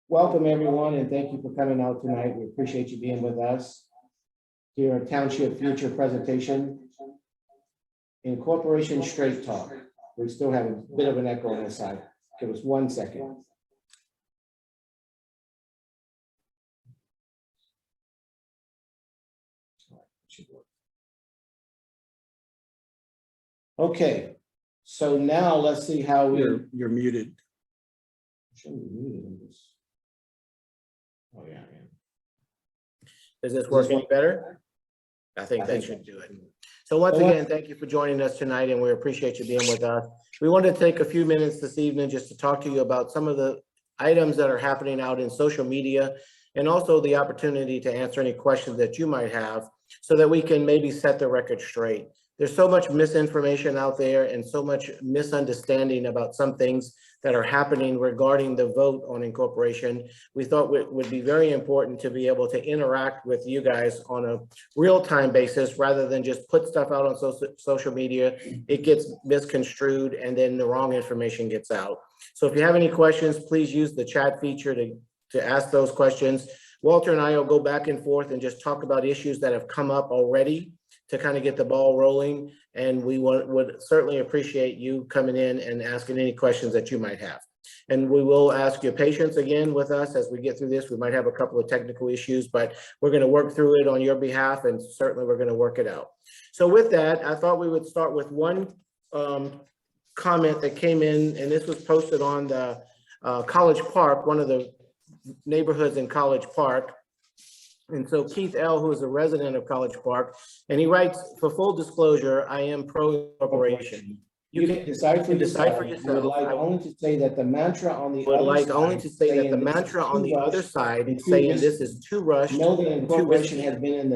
Welcome, everyone, and thank you for coming out tonight. We appreciate you being with us. Here at Township Future presentation, Incorporation Straight Talk. We still have a bit of an echo on this side. Give us 1 second. Okay, so now let's see how You're muted. Oh, yeah. Does this work any better? I think that should do it. So once again, thank you for joining us tonight, and we appreciate you being with us. We wanted to take a few minutes this evening just to talk to you about some of the items that are happening out in social media, and also the opportunity to answer any questions that you might have so that we can maybe set the record straight. There's so much misinformation out there and so much misunderstanding about some things that are happening regarding the vote on incorporation. We thought it would be very important to be able to interact with you guys on a real-time basis rather than just put stuff out on social media. It gets misconstrued and then the wrong information gets out. So if you have any questions, please use the chat feature to ask those questions. Walter and I will go back and forth and just talk about issues that have come up already to kind of get the ball rolling. And we would certainly appreciate you coming in and asking any questions that you might have. And we will ask your patience again with us as we get through this. We might have a couple of technical issues, but we're going to work through it on your behalf, and certainly we're going to work it out. So with that, I thought we would start with one comment that came in, and this was posted on the College Park, one of the neighborhoods in College Park. And so Keith L., who is a resident of College Park, and he writes, for full disclosure, I am pro-incorporation. You can decide for yourself. I would like only to say that the mantra on the other side saying this is too rushed. Know that incorporation has been in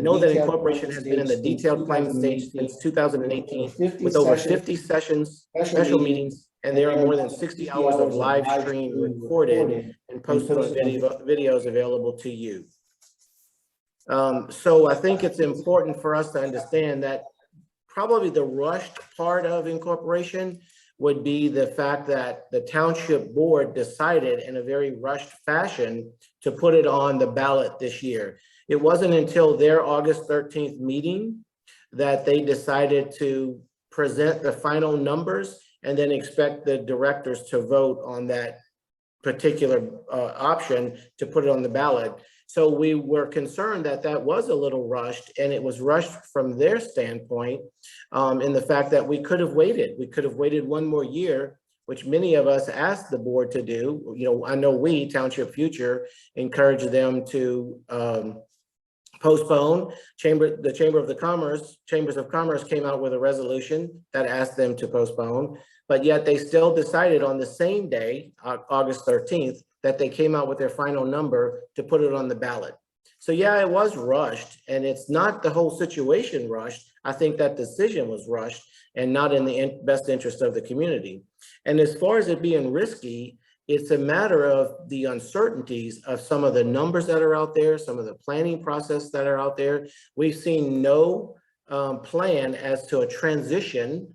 the detailed planning stage since 2018 with over 50 sessions, special meetings, and there are more than 60 hours of live stream recorded and posted on videos available to you. So I think it's important for us to understand that probably the rushed part of incorporation would be the fact that the township board decided in a very rushed fashion to put it on the ballot this year. It wasn't until their August 13th meeting that they decided to present the final numbers and then expect the directors to vote on that particular option to put it on the ballot. So we were concerned that that was a little rushed, and it was rushed from their standpoint in the fact that we could have waited. We could have waited one more year, which many of us asked the board to do. You know, I know we, Township Future, encouraged them to postpone. The Chambers of Commerce came out with a resolution that asked them to postpone, but yet they still decided on the same day, August 13th, that they came out with their final number to put it on the ballot. So yeah, it was rushed, and it's not the whole situation rushed. I think that decision was rushed and not in the best interest of the community. And as far as it being risky, it's a matter of the uncertainties of some of the numbers that are out there, some of the planning process that are out there. We've seen no plan as to a transition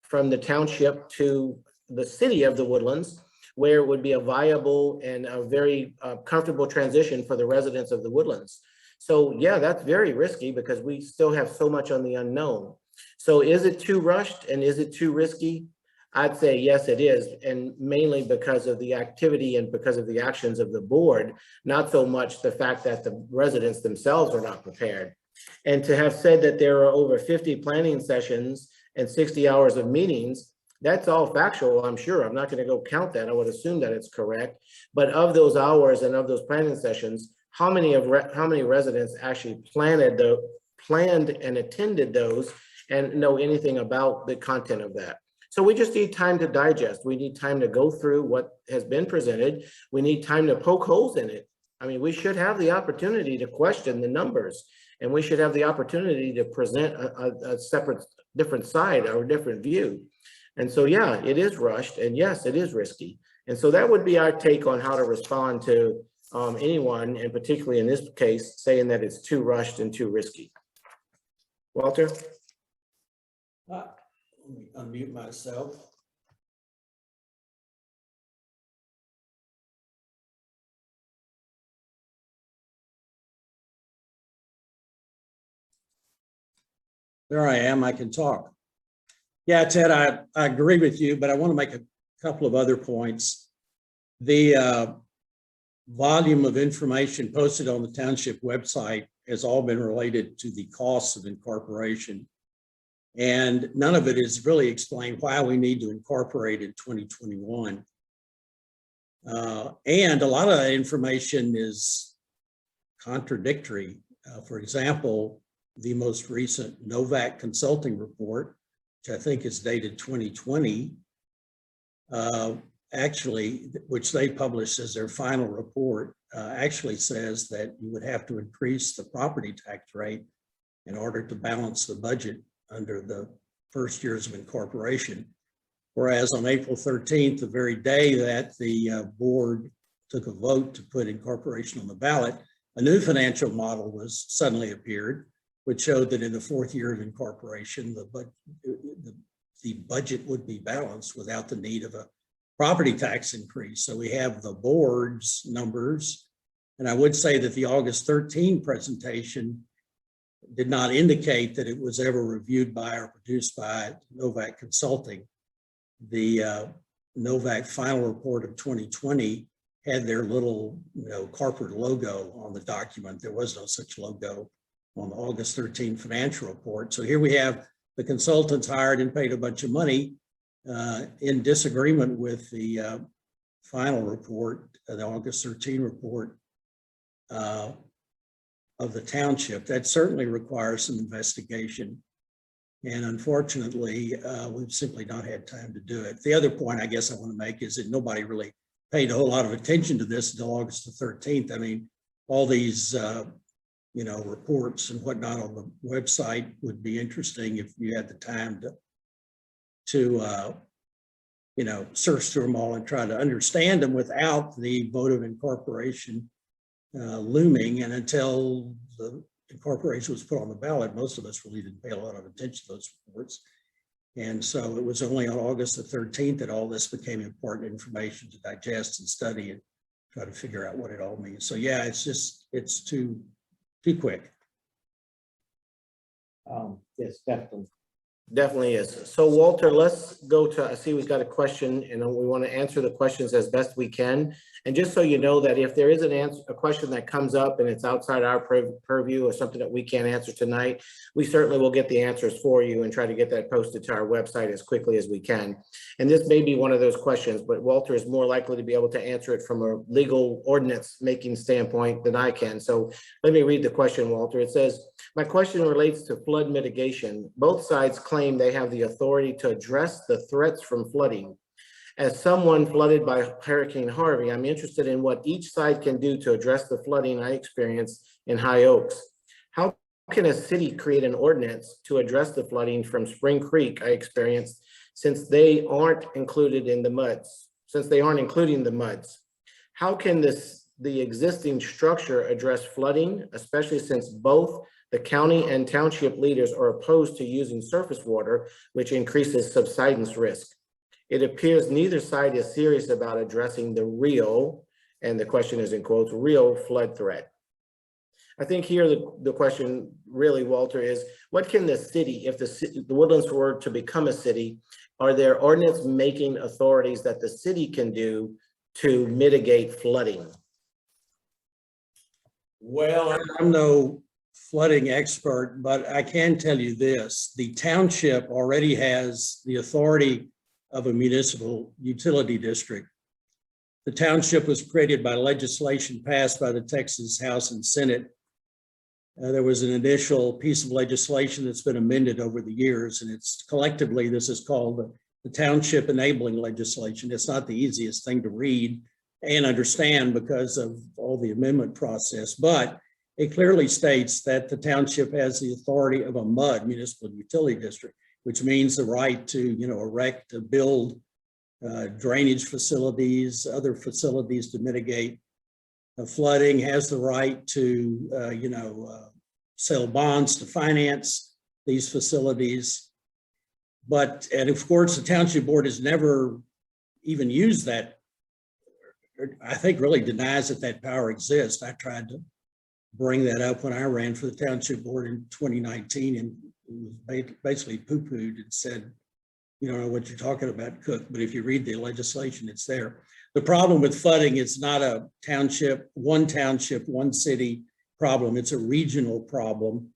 from the township to the city of the Woodlands, where it would be a viable and a very comfortable transition for the residents of the Woodlands. So yeah, that's very risky because we still have so much on the unknown. So is it too rushed and is it too risky? I'd say yes, it is, and mainly because of the activity and because of the actions of the board, not so much the fact that the residents themselves are not prepared. And to have said that there are over 50 planning sessions and 60 hours of meetings, that's all factual, I'm sure. I'm not going to go count that. I would assume that it's correct. But of those hours and of those planning sessions, how many residents actually planned and attended those and know anything about the content of that? So we just need time to digest. We need time to go through what has been presented. We need time to poke holes in it. I mean, we should have the opportunity to question the numbers, and we should have the opportunity to present a separate, different side or a different view. And so, yeah, it is rushed, and yes, it is risky. And so that would be our take on how to respond to anyone, and particularly in this case, saying that it's too rushed and too risky. Walter? Let me unmute myself. There I am, I can talk. Yeah, Ted, I agree with you, but I want to make a couple of other points. The volume of information posted on the township website has all been related to the costs of incorporation. And none of it is really explained why we need to incorporate in 2021. And a lot of that information is contradictory. For example, the most recent Novak consulting report, which I think is dated 2020, actually, which they published as their final report, actually says that you would have to increase the property tax rate in order to balance the budget under the first years of incorporation. Whereas on April 13th, the very day that the board took a vote to put incorporation on the ballot, a new financial model was suddenly appeared, which showed that in the fourth year of incorporation, the budget would be balanced without the need of a property tax increase. So we have the board's numbers. And I would say that the August 13 presentation did not indicate that it was ever reviewed by or produced by Novak Consulting. The Novak final report of 2020 had their little, corporate logo on the document. There was no such logo on the August 13 financial report. So here we have the consultants hired and paid a bunch of money in disagreement with the final report, the August 13 report of the township. That certainly requires some investigation. And unfortunately, we've simply not had time to do it. The other point I guess I want to make is that nobody really paid a whole lot of attention to this until August the 13th. I mean, all these, reports and whatnot on the website would be interesting if you had the time to search through them all and try to understand them without the vote of incorporation looming. And until the incorporation was put on the ballot, most of us really didn't pay a lot of attention to those reports. And so it was only on August the 13th that all this became important information to digest and study and try to figure out what it all means. So yeah, it's too quick. Yes, definitely. Definitely is. So Walter, let's go to, I see we've got a question and we want to answer the questions as best we can. And just so you know that if there is a question that comes up and it's outside our purview or something that we can't answer tonight, we certainly will get the answers for you and try to get that posted to our website as quickly as we can. And this may be one of those questions, but Walter is more likely to be able to answer it from a legal ordinance making standpoint than I can. So let me read the question, Walter. It says, my question relates to flood mitigation. Both sides claim they have the authority to address the threats from flooding. As someone flooded by Hurricane Harvey, I'm interested in what each side can do to address the flooding I experienced in High Oaks. How can a city create an ordinance to address the flooding from Spring Creek I experienced since they aren't included in the muds? How can the existing structure address flooding, especially since both the county and township leaders are opposed to using surface water, which increases subsidence risk? It appears neither side is serious about addressing the real, and the question is in quotes, real flood threat. I think here the question really, Walter, is what can the city, if the Woodlands were to become a city, are there ordinance making authorities that the city can do to mitigate flooding? Well, I'm no flooding expert, but I can tell you this. The township already has the authority of a municipal utility district. The township was created by legislation passed by the Texas House and Senate. There was an initial piece of legislation that's been amended over the years, and it's collectively, this is called the Township Enabling Legislation. It's not the easiest thing to read and understand because of all the amendment process, but it clearly states that the township has the authority of a MUD, municipal utility district, which means the right to, erect, to build drainage facilities, other facilities to mitigate flooding, has the right to, sell bonds to finance these facilities. And of course, the township board has never even used that, I think really denies that power exists. I tried to bring that up when I ran for the township board in 2019 and was basically poo-pooed and said, you don't know what you're talking about, Cook, but if you read the legislation, it's there. The problem with flooding, it's not a township, one city problem. It's a regional problem.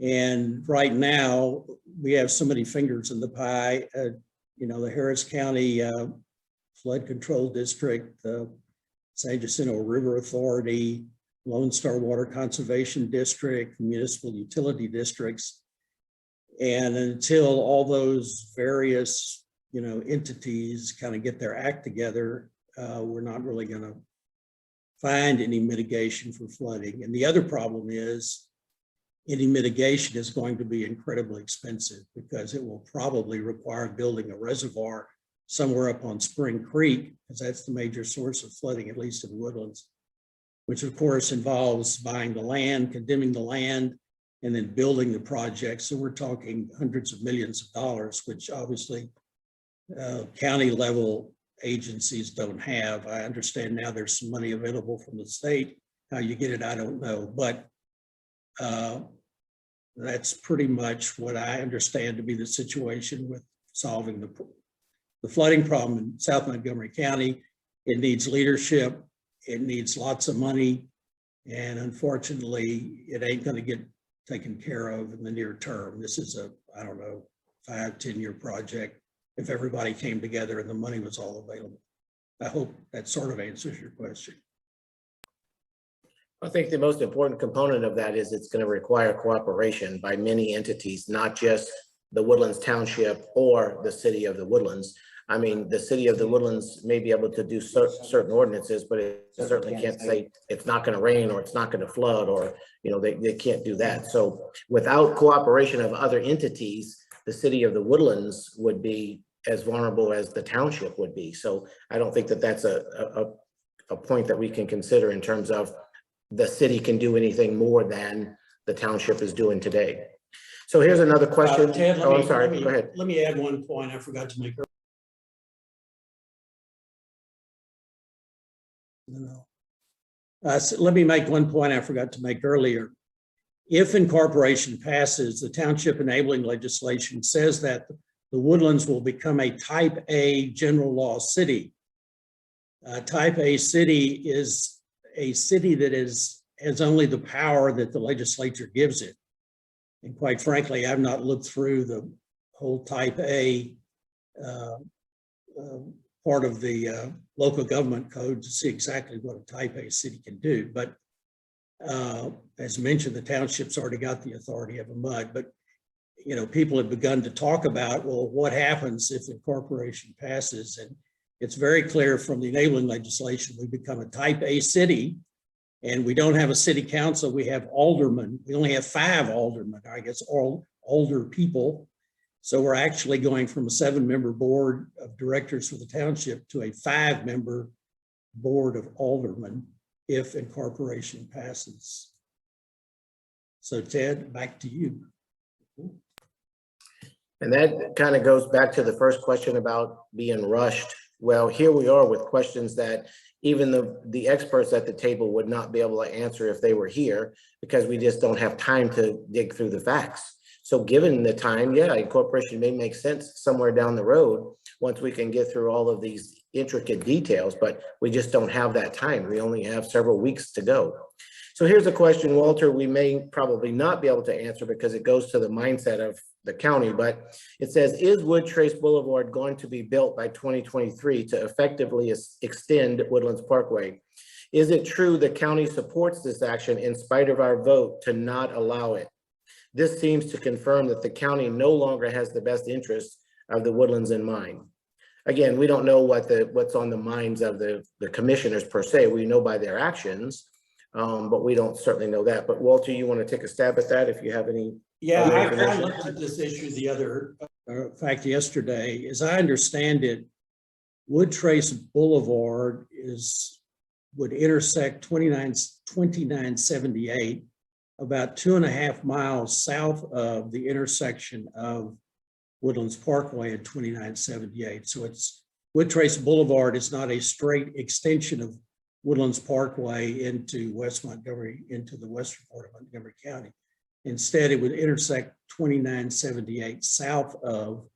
And right now, we have so many fingers in the pie. You know, the Harris County Flood Control District, the San Jacinto River Authority, Lone Star Water Conservation District, municipal utility districts. And until all those various, you know, entities kind of get their act together, we're not really going to find any mitigation for flooding. And the other problem is any mitigation is going to be incredibly expensive because it will probably require building a reservoir somewhere up on Spring Creek, because that's the major source of flooding, at least in Woodlands, which of course involves buying the land, condemning the land, and then building the project. So we're talking hundreds of millions of dollars, which obviously county level agencies don't have. I understand now there's some money available from the state. How you get it, I don't know, but that's pretty much what I understand to be the situation with solving the flooding problem in South Montgomery County. It needs leadership. It needs lots of money. And unfortunately, it ain't going to get taken care of in the near term. This is a, I don't know, 5-10-year project if everybody came together and the money was all available. I hope that sort of answers your question. I think the most important component of that is it's going to require cooperation by many entities, not just the Woodlands Township or the city of the Woodlands. I mean, the city of the Woodlands may be able to do certain ordinances, but it certainly can't say it's not going to rain or it's not going to flood, or, you know, they can't do that. So without cooperation of other entities, the city of the Woodlands would be as vulnerable as the township would be. So I don't think that that's a point that we can consider in terms of the city can do anything more than the township is doing today. So here's another question. Ted, I'm sorry, go ahead. Let me add one point I forgot to make. Let me make one point I forgot to make earlier. If incorporation passes, the township enabling legislation says that the Woodlands will become a type A general law city. Type A city is a city that has only the power that the legislature gives it. And quite frankly, I've not looked through the whole type A part of the local government code to see exactly what a type A city can do. But as mentioned, the township's already got the authority of a MUD, but you know, people have begun to talk about, well, what happens if incorporation passes? And it's very clear from the enabling legislation, we become a type A city, and we don't have a city council. We have aldermen. We only have 5 aldermen, I guess, all older people. So we're actually going from a 7-member board of directors for the township to a 5-member board of aldermen if incorporation passes. So Ted, back to you. And that kind of goes back to the first question about being rushed. Well, here we are with questions that even the experts at the table would not be able to answer if they were here, because we just don't have time to dig through the facts. So given the time, yeah, incorporation may make sense somewhere down the road once we can get through all of these intricate details, but we just don't have that time. We only have several weeks to go. So here's a question, Walter, we may probably not be able to answer because it goes to the mindset of the county, but it says, is Wood Trace Boulevard going to be built by 2023 to effectively extend Woodlands Parkway? Is it true the county supports this action in spite of our vote to not allow it? This seems to confirm that the county no longer has the best interest of the Woodlands in mind. Again, we don't know what's on the minds of the commissioners per se. We know by their actions, but we don't certainly know that. But Walter, you want to take a stab at that if you have any? Yeah, I looked at this issue the other fact yesterday. As I understand it, Wood Trace Boulevard would intersect 2978 about 2.5 miles south of the intersection of Woodlands Parkway and 2978. So it's Wood Trace Boulevard is not a straight extension of Woodlands Parkway into West Montgomery, into the western part of Montgomery County. Instead, it would intersect 2978 south of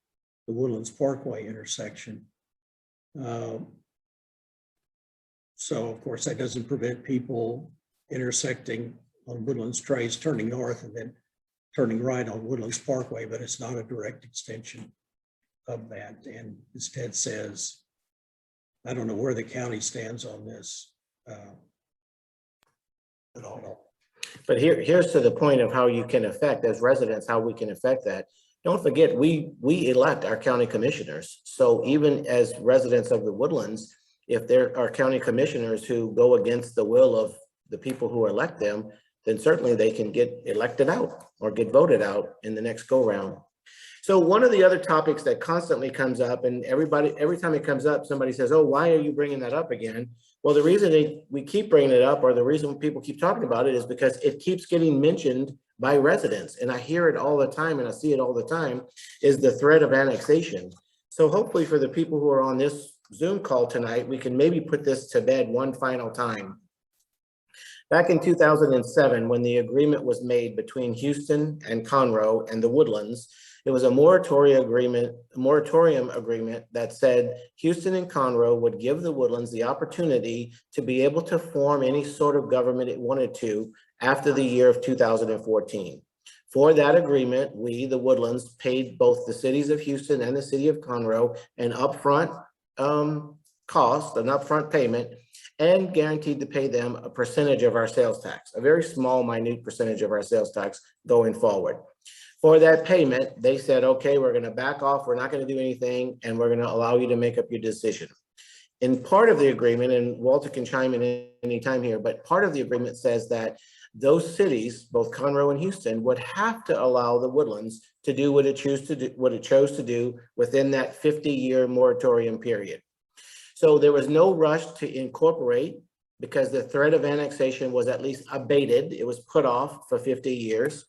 the Woodlands Parkway intersection. So of course, that doesn't prevent people intersecting on Woodlands Trace, turning north and then turning right on Woodlands Parkway, but it's not a direct extension of that. And as Ted says, I don't know where the county stands on this at all. But here's to the point of how you can affect, as residents, how we can affect that. Don't forget, we elect our county commissioners. So even as residents of the Woodlands, if there are county commissioners who go against the will of the people who elect them, then certainly they can get elected out or get voted out in the next go round. So one of the other topics that constantly comes up, and every time it comes up, somebody says, oh, why are you bringing that up again? Well, the reason we keep bringing it up, or the reason people keep talking about it, is because it keeps getting mentioned by residents. And I hear it all the time and I see it all the time, is the threat of annexation. So hopefully for the people who are on this Zoom call tonight, we can maybe put this to bed one final time. Back in 2007, when the agreement was made between Houston and Conroe and the Woodlands, it was a moratorium agreement that said Houston and Conroe would give the Woodlands the opportunity to be able to form any sort of government it wanted to after the year of 2014. For that agreement, we, the Woodlands, paid both the cities of Houston and the city of Conroe an upfront cost, an upfront payment, and guaranteed to pay them a percentage of our sales tax, a very small, minute percentage of our sales tax going forward. For that payment, they said, okay, we're going to back off. We're not going to do anything, and we're going to allow you to make up your decision. In part of the agreement, and Walter can chime in anytime here, but part of the agreement says that those cities, both Conroe and Houston, would have to allow the Woodlands to do what it chose to do within that 50-year moratorium period. So there was no rush to incorporate because the threat of annexation was at least abated. It was put off for 50 years.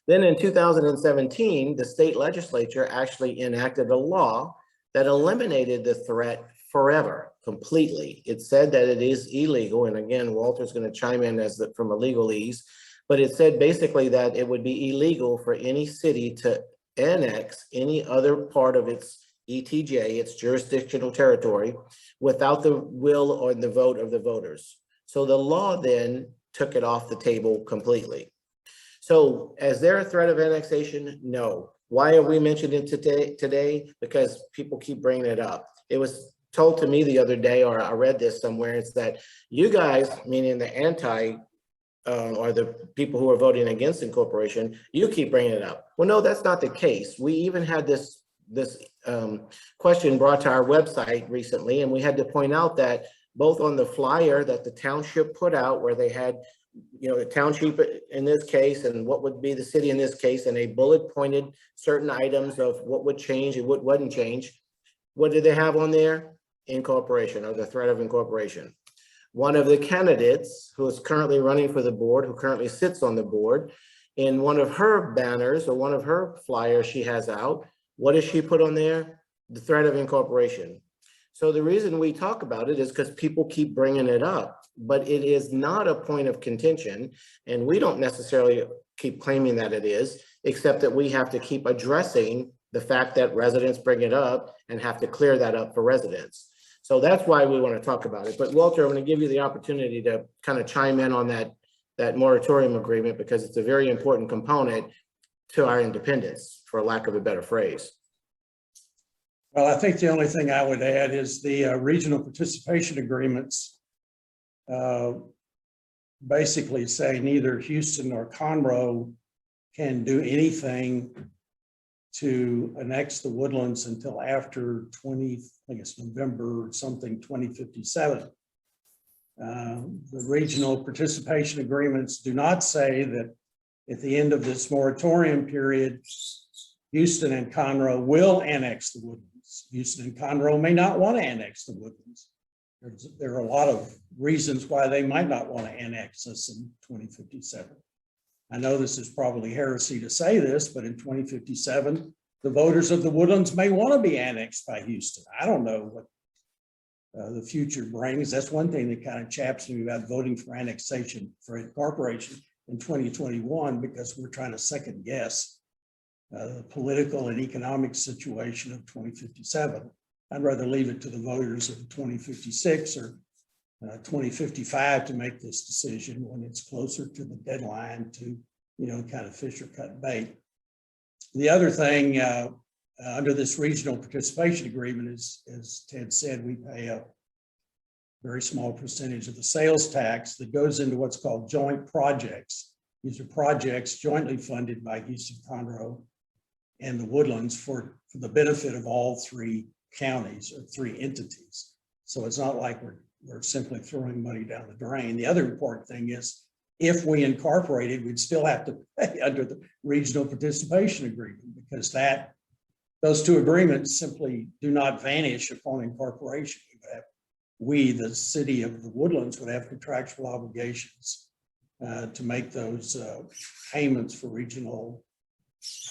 Then in 2017, the state legislature actually enacted a law that eliminated the threat forever, completely. It said that it is illegal, and again, Walter's going to chime in from a legalese, but it said basically that it would be illegal for any city to annex any other part of its ETJ, its jurisdictional territory, without the will or the vote of the voters. So the law then took it off the table completely. So is there a threat of annexation? No. Why are we mentioning it today? Because people keep bringing it up. It was told to me the other day, or I read this somewhere, it's that you guys, meaning the or the people who are voting against incorporation, you keep bringing it up. Well, no, that's not the case. We even had this question brought to our website recently, and we had to point out that both on the flyer that the township put out, where they had, you know, the township in this case and what would be the city in this case, and a bullet pointed certain items of what would change and what wouldn't change. What did they have on there? Incorporation, or the threat of incorporation. One of the candidates who is currently running for the board, who currently sits on the board, in one of her banners or one of her flyers she has out, what does she put on there? The threat of incorporation. So the reason we talk about it is because people keep bringing it up, but it is not a point of contention, and we don't necessarily keep claiming that it is, except that we have to keep addressing the fact that residents bring it up and have to clear that up for residents. So that's why we want to talk about it. But Walter, I'm going to give you the opportunity to kind of chime in on that moratorium agreement, because it's a very important component to our independence, for lack of a better phrase. Well, I think the only thing I would add is the regional participation agreements basically say neither Houston nor Conroe can do anything to annex the Woodlands until after I think it's November or something, 2057. The regional participation agreements do not say that at the end of this moratorium period, Houston and Conroe will annex the Woodlands. Houston and Conroe may not want to annex the Woodlands. There are a lot of reasons why they might not want to annex us in 2057. I know this is probably heresy to say this, but in 2057, the voters of the Woodlands may want to be annexed by Houston. I don't know what the future brings. That's one thing that kind of chaps me about voting for annexation for incorporation. in 2021 because we're trying to second guess the political and economic situation of 2057. I'd rather leave it to the voters of 2056 or 2055 to make this decision when it's closer to the deadline to, kind of fish or cut bait. The other thing under this regional participation agreement is, as Ted said, we pay a very small percentage of the sales tax that goes into what's called joint projects. These are projects jointly funded by Houston Conroe and the Woodlands for the benefit of all three counties or three entities. So it's not like we're simply throwing money down the drain. The other important thing is if we incorporated, we'd still have to pay under the regional participation agreement because those two agreements simply do not vanish upon incorporation. We, the city of the Woodlands, would have contractual obligations to make those payments for regional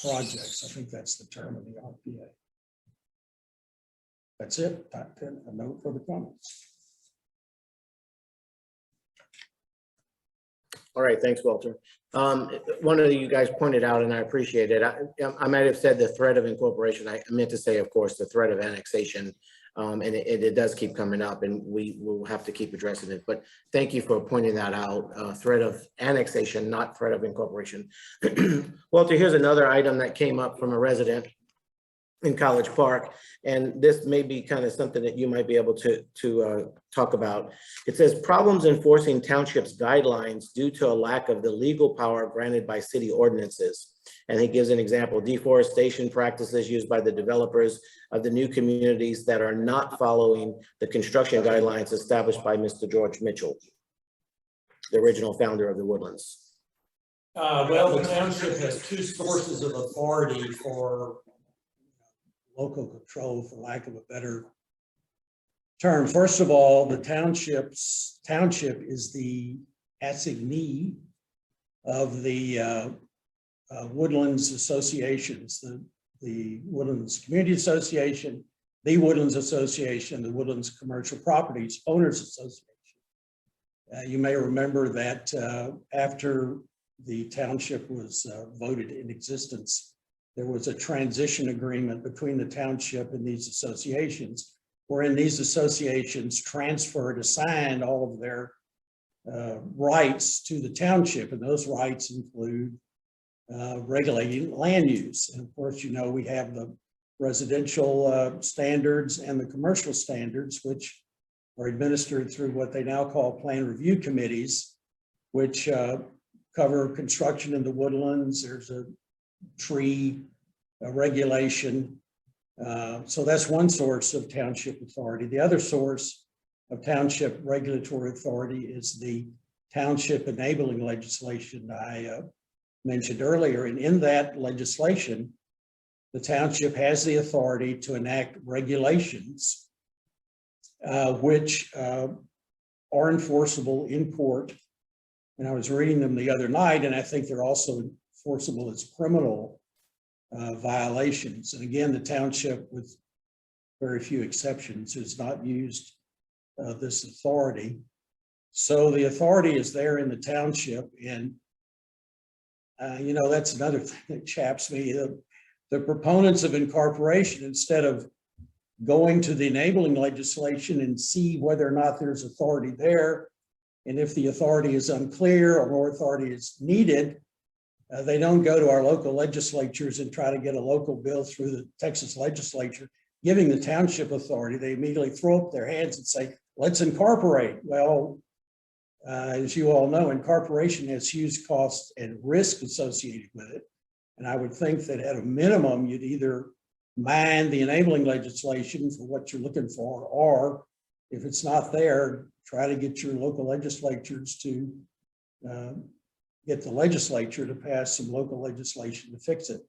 projects. I think that's the term of the RPA. That's it. A note for the comments. All right, thanks, Walter. One of you guys pointed out, and I appreciate it. I might have said the threat of incorporation. I meant to say, of course, the threat of annexation. And it does keep coming up, and we will have to keep addressing it. But thank you for pointing that out. Threat of annexation, not threat of incorporation. Walter, here's another item that came up from a resident in College Park, and this may be kind of something that you might be able to talk about. It says problems enforcing townships guidelines due to a lack of the legal power granted by city ordinances. And he gives an example: deforestation practices used by the developers of the new communities that are not following the construction guidelines established by Mr. George Mitchell, the original founder of the Woodlands. Well, the township has two sources of authority for local control, for lack of a better term. First of all, the township is the assignee of the Woodlands associations, the Woodlands Community Association, the Woodlands Association, the Woodlands Commercial Properties Owners Association. You may remember that after the township was voted in existence, there was a transition agreement between the township and these associations, wherein these associations assigned all of their rights to the township, and those rights include regulating land use. And of course, we have the residential standards and the commercial standards, which are administered through what they now call plan review committees, which cover construction in the woodlands. There's a tree regulation. So that's one source of township authority. The other source of township regulatory authority is the township enabling legislation I mentioned earlier. And in that legislation, the township has the authority to enact regulations which are enforceable in court. And I was reading them the other night, and I think they're also enforceable as criminal violations. And again, the township, with very few exceptions, has not used this authority. So the authority is there in the township, and that's another thing that chaps me. The proponents of incorporation, instead of going to the enabling legislation and see whether or not there's authority there, and if the authority is unclear or more authority is needed, they don't go to our local legislatures and try to get a local bill through the Texas legislature, giving the township authority. They immediately throw up their hands and say, let's incorporate. Well, as you all know, incorporation has huge costs and risk associated with it. And I would think that at a minimum, you'd either mind the enabling legislation for what you're looking for, or if it's not there, try to get your local legislatures to get the legislature to pass some local legislation to fix it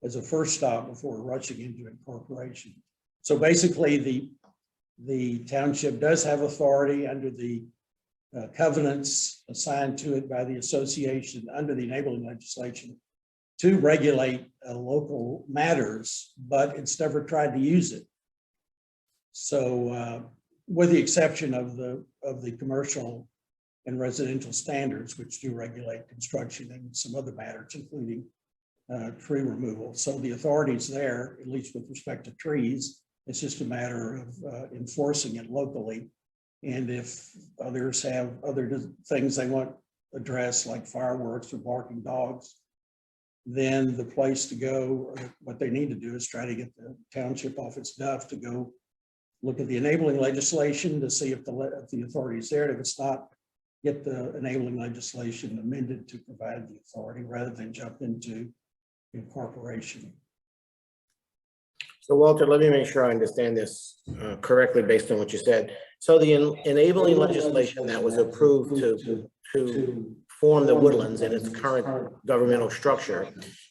as a first stop before rushing into incorporation. So basically, the township does have authority under the covenants assigned to it by the association under the enabling legislation to regulate local matters, but it's never tried to use it. So with the exception of the commercial and residential standards, which do regulate construction and some other matters, including tree removal. So the authority's there, at least with respect to trees. It's just a matter of enforcing it locally. And if others have other things they want addressed, like fireworks or barking dogs, then the place to go, or what they need to do is try to get the township off its duff to go look at the enabling legislation to see if the authority is there. If it's not, get the enabling legislation amended to provide the authority rather than jump into incorporation. So Walter, let me make sure I understand this correctly based on what you said. So the enabling legislation that was approved to form the Woodlands in its current governmental structure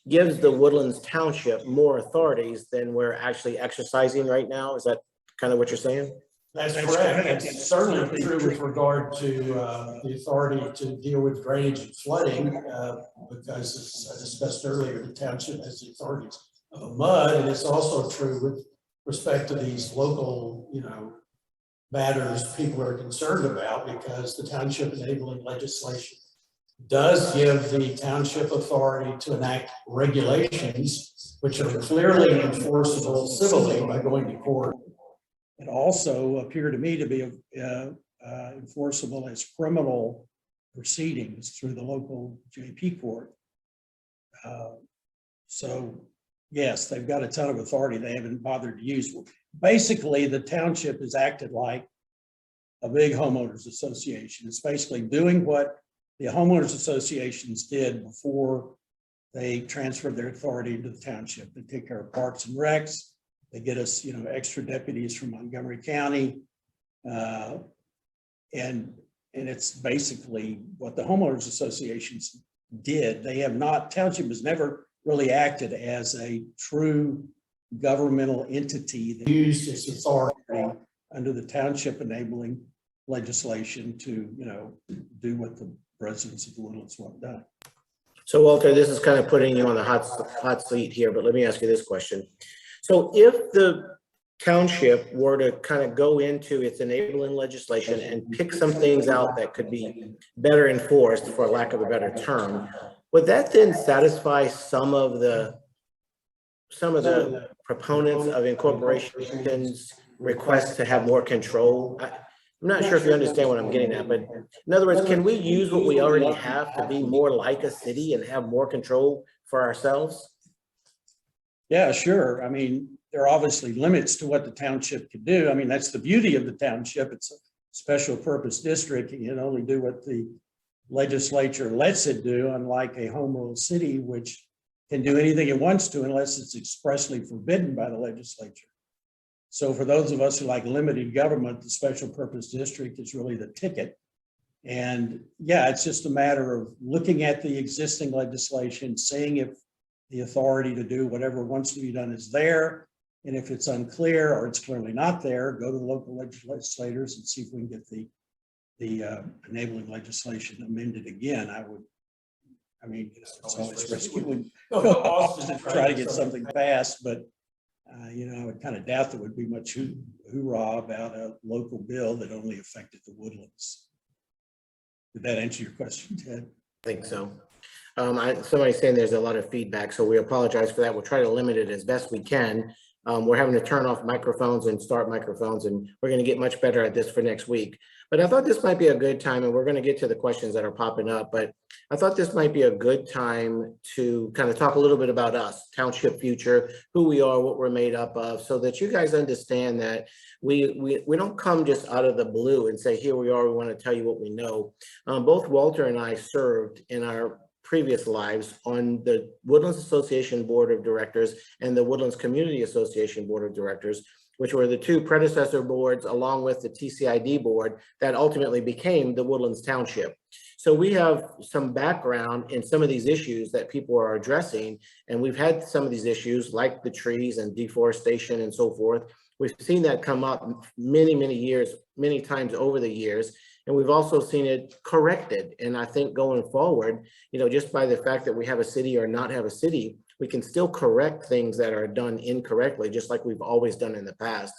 gives the Woodlands Township more authorities than we're actually exercising right now. Is that kind of what you're saying? That's correct. It's certainly true with regard to the authority to deal with drainage and flooding, because as I discussed earlier, the township has the authorities of a mud, and it's also true with respect to these local, matters people are concerned about, because the township enabling legislation does give the township authority to enact regulations which are clearly enforceable civilly by going to court. It also appear to me to be enforceable as criminal proceedings through the local JP court. So yes, they've got a ton of authority they haven't bothered to use. Basically, the township has acted like a big homeowners association. It's basically doing what the homeowners associations did before they transferred their authority into the township. They take care of parks and recs. They get us, extra deputies from Montgomery County. And it's basically what the homeowners associations did. They have not, township has never really acted as a true governmental entity that used its authority under the township enabling legislation to, do what the residents of the Woodlands want done. So Walter, this is kind of putting you on the hot seat here, but let me ask you this question. So if the township were to kind of go into its enabling legislation and pick some things out that could be better enforced, for lack of a better term, would that then satisfy some of the proponents of incorporation's request to have more control? I'm not sure if you understand what I'm getting at, but in other words, can we use what we already have to be more like a city and have more control for ourselves? Yeah, sure. I mean, there are obviously limits to what the township can do. I mean, that's the beauty of the township. It's a special purpose district. You can only do what the legislature lets it do, unlike a home rule city, which can do anything it wants to unless it's expressly forbidden by the legislature. So for those of us who like limited government, the special purpose district is really the ticket. And yeah, it's just a matter of looking at the existing legislation, seeing if the authority to do whatever wants to be done is there. And if it's unclear or it's clearly not there, go to the local legislators and see if we can get the enabling legislation amended again. It's always risky when to try to get something passed, but I would kind of doubt there would be much hoorah about a local bill that only affected the Woodlands. Did that answer your question, Ted? I think so. Somebody's saying there's a lot of feedback, so we apologize for that. We'll try to limit it as best we can. We're having to turn off microphones and start microphones, and we're going to get much better at this for next week. But I thought this might be a good time, and we're going to get to the questions that are popping up, but I thought this might be a good time to kind of talk a little bit about us, Township Future, who we are, what we're made up of, so that you guys understand that we don't come just out of the blue and say, here we are, we want to tell you what we know. Both Walter and I served in our previous lives on the Woodlands Association Board of Directors and the Woodlands Community Association Board of Directors, which were the two predecessor boards along with the TCID board that ultimately became the Woodlands Township. So we have some background in some of these issues that people are addressing, and we've had some of these issues like the trees and deforestation and so forth. We've seen that come up many times over the years. And we've also seen it corrected. And I think going forward, just by the fact that we have a city or not have a city, we can still correct things that are done incorrectly, just like we've always done in the past.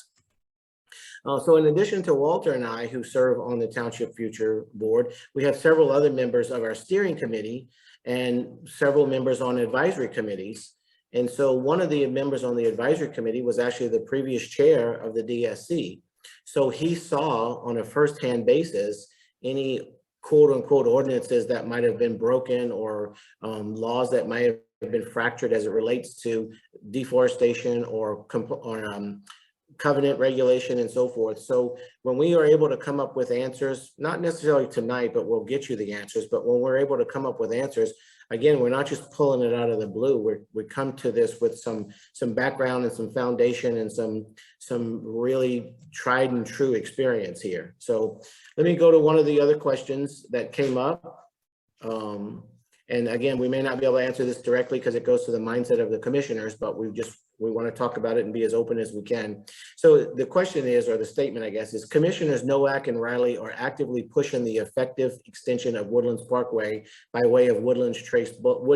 So in addition to Walter and I, who serve on the Township Future Board, we have several other members of our steering committee and several members on advisory committees. And so one of the members on the advisory committee was actually the previous chair of the DSC. So he saw on a firsthand basis any quote unquote ordinances that might have been broken or laws that might have been fractured as it relates to deforestation or covenant regulation and so forth. So when we are able to come up with answers, not necessarily tonight, but we'll get you the answers, but when we're able to come up with answers, again, we're not just pulling it out of the blue. We come to this with some background and some foundation and some really tried and true experience here. So let me go to one of the other questions that came up. And again, we may not be able to answer this directly because it goes to the mindset of the commissioners, but we want to talk about it and be as open as we can. So the question is, or the statement, I guess, is Commissioners Nowak and Riley are actively pushing the effective extension of Woodlands Parkway by way of Wood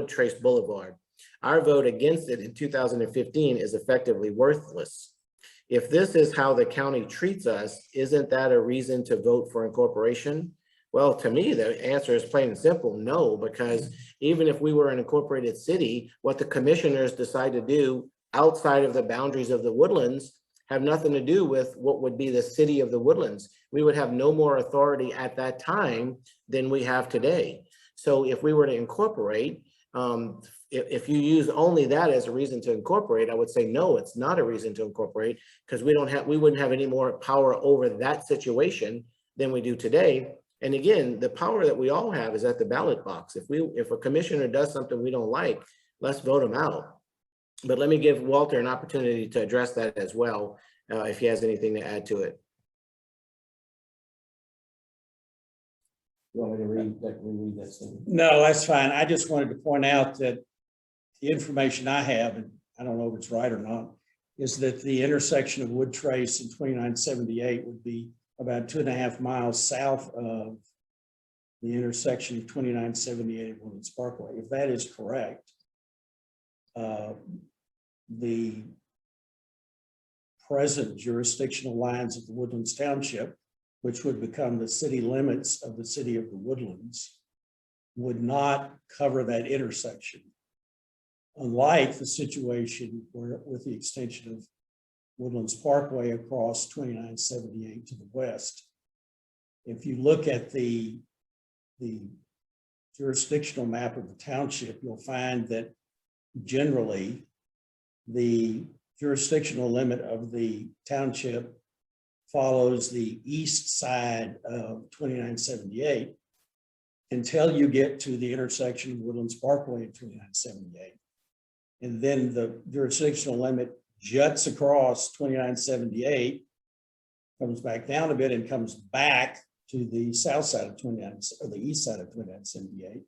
Trace Boulevard. Our vote against it in 2015 is effectively worthless. If this is how the county treats us, isn't that a reason to vote for incorporation? Well, to me, the answer is plain and simple, no, because even if we were an incorporated city, what the commissioners decide to do outside of the boundaries of the Woodlands have nothing to do with what would be the city of the Woodlands. We would have no more authority at that time than we have today. So if we were to incorporate, if you use only that as a reason to incorporate, I would say, no, it's not a reason to incorporate because we wouldn't have any more power over that situation than we do today. And again, the power that we all have is at the ballot box. If a commissioner does something we don't like, let's vote them out. But let me give Walter an opportunity to address that as well, if he has anything to add to it. You want me to reread that statement? No, that's fine. I just wanted to point out that the information I have, and I don't know if it's right or not, is that the intersection of Wood Trace and 2978 would be about 2.5 miles south of the intersection of 2978 and Woodlands Parkway. If that is correct, the present jurisdictional lines of the Woodlands Township, which would become the city limits of the city of the Woodlands, would not cover that intersection. Unlike the situation where with the extension of Woodlands Parkway across 2978 to the west. If you look at the jurisdictional map of the township, you'll find that generally the jurisdictional limit of the township follows the east side of 2978 until you get to the intersection of Woodlands Parkway and 2978. And then the jurisdictional limit juts across 2978, comes back down a bit and comes back to the south side of 29, or the east side of 2978,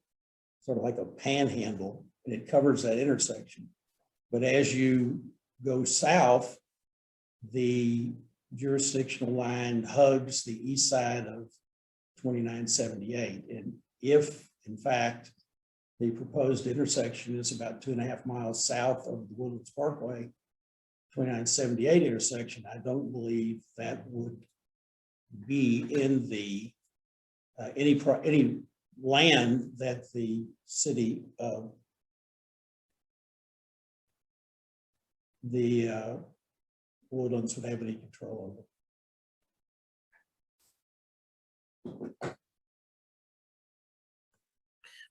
sort of like a panhandle, and it covers that intersection. But as you go south, the jurisdictional line hugs the east side of 2978. And if, in fact, the proposed intersection is about 2.5 miles south of the Woodlands Parkway, 2978 intersection, I don't believe that would be in the any land that the city of the Woodlands would have any control over.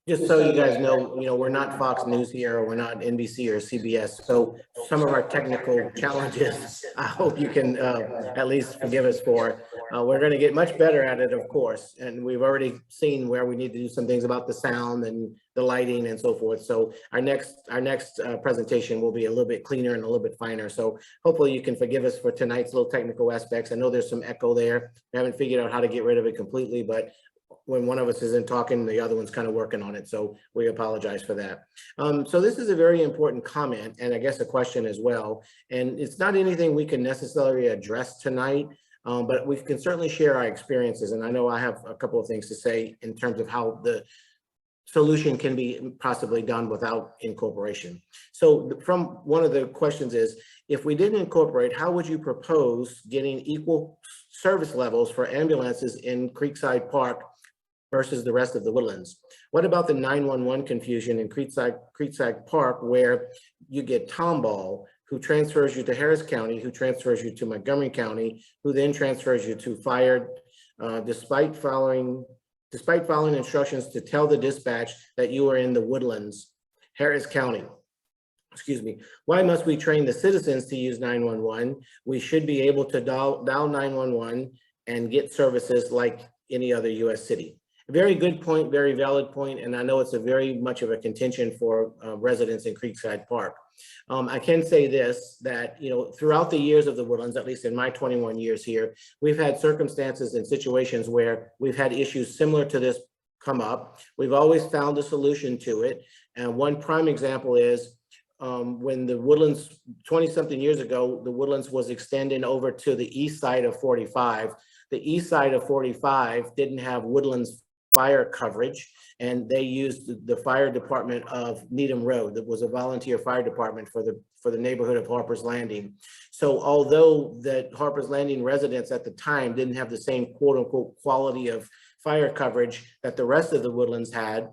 Just so you guys know, we're not Fox News here, or we're not NBC or CBS. So some of our technical challenges, I hope you can at least forgive us for. We're going to get much better at it, of course. And we've already seen where we need to do some things about the sound and the lighting and so forth. So our next presentation will be a little bit cleaner and a little bit finer. So hopefully you can forgive us for tonight's little technical aspects. I know there's some echo there. We haven't figured out how to get rid of it completely, but when one of us isn't talking, the other one's kind of working on it. So we apologize for that. So this is a very important comment, and I guess a question as well. And it's not anything we can necessarily address tonight, but we can certainly share our experiences. And I know I have a couple of things to say in terms of how the solution can be possibly done without incorporation. So from one of the questions is, if we didn't incorporate, how would you propose getting equal service levels for ambulances in Creekside Park versus the rest of the Woodlands? What about the 911 confusion in Creekside Park, where you get Tomball, who transfers you to Harris County, who transfers you to Montgomery County, who then transfers you to fire, despite following instructions to tell the dispatch that you are in the Woodlands, Harris County. Excuse me. Why must we train the citizens to use 911? We should be able to dial 911 and get services like any other US city. Very good point, very valid point, and I know it's a very much of a contention for residents in Creekside Park. I can say this, that, you know, throughout the years of the Woodlands, at least in my 21 years here, we've had circumstances and situations where we've had issues similar to this come up. We've always found a solution to it. And one prime example is when the Woodlands, 20-something years ago, the Woodlands was extending over to the east side of 45. The east side of 45 didn't have Woodlands fire coverage, and they used the fire department of Needham Road. That was a volunteer fire department for the neighborhood of Harper's Landing. So although the Harper's Landing residents at the time didn't have the same quote unquote quality of fire coverage that the rest of the Woodlands had,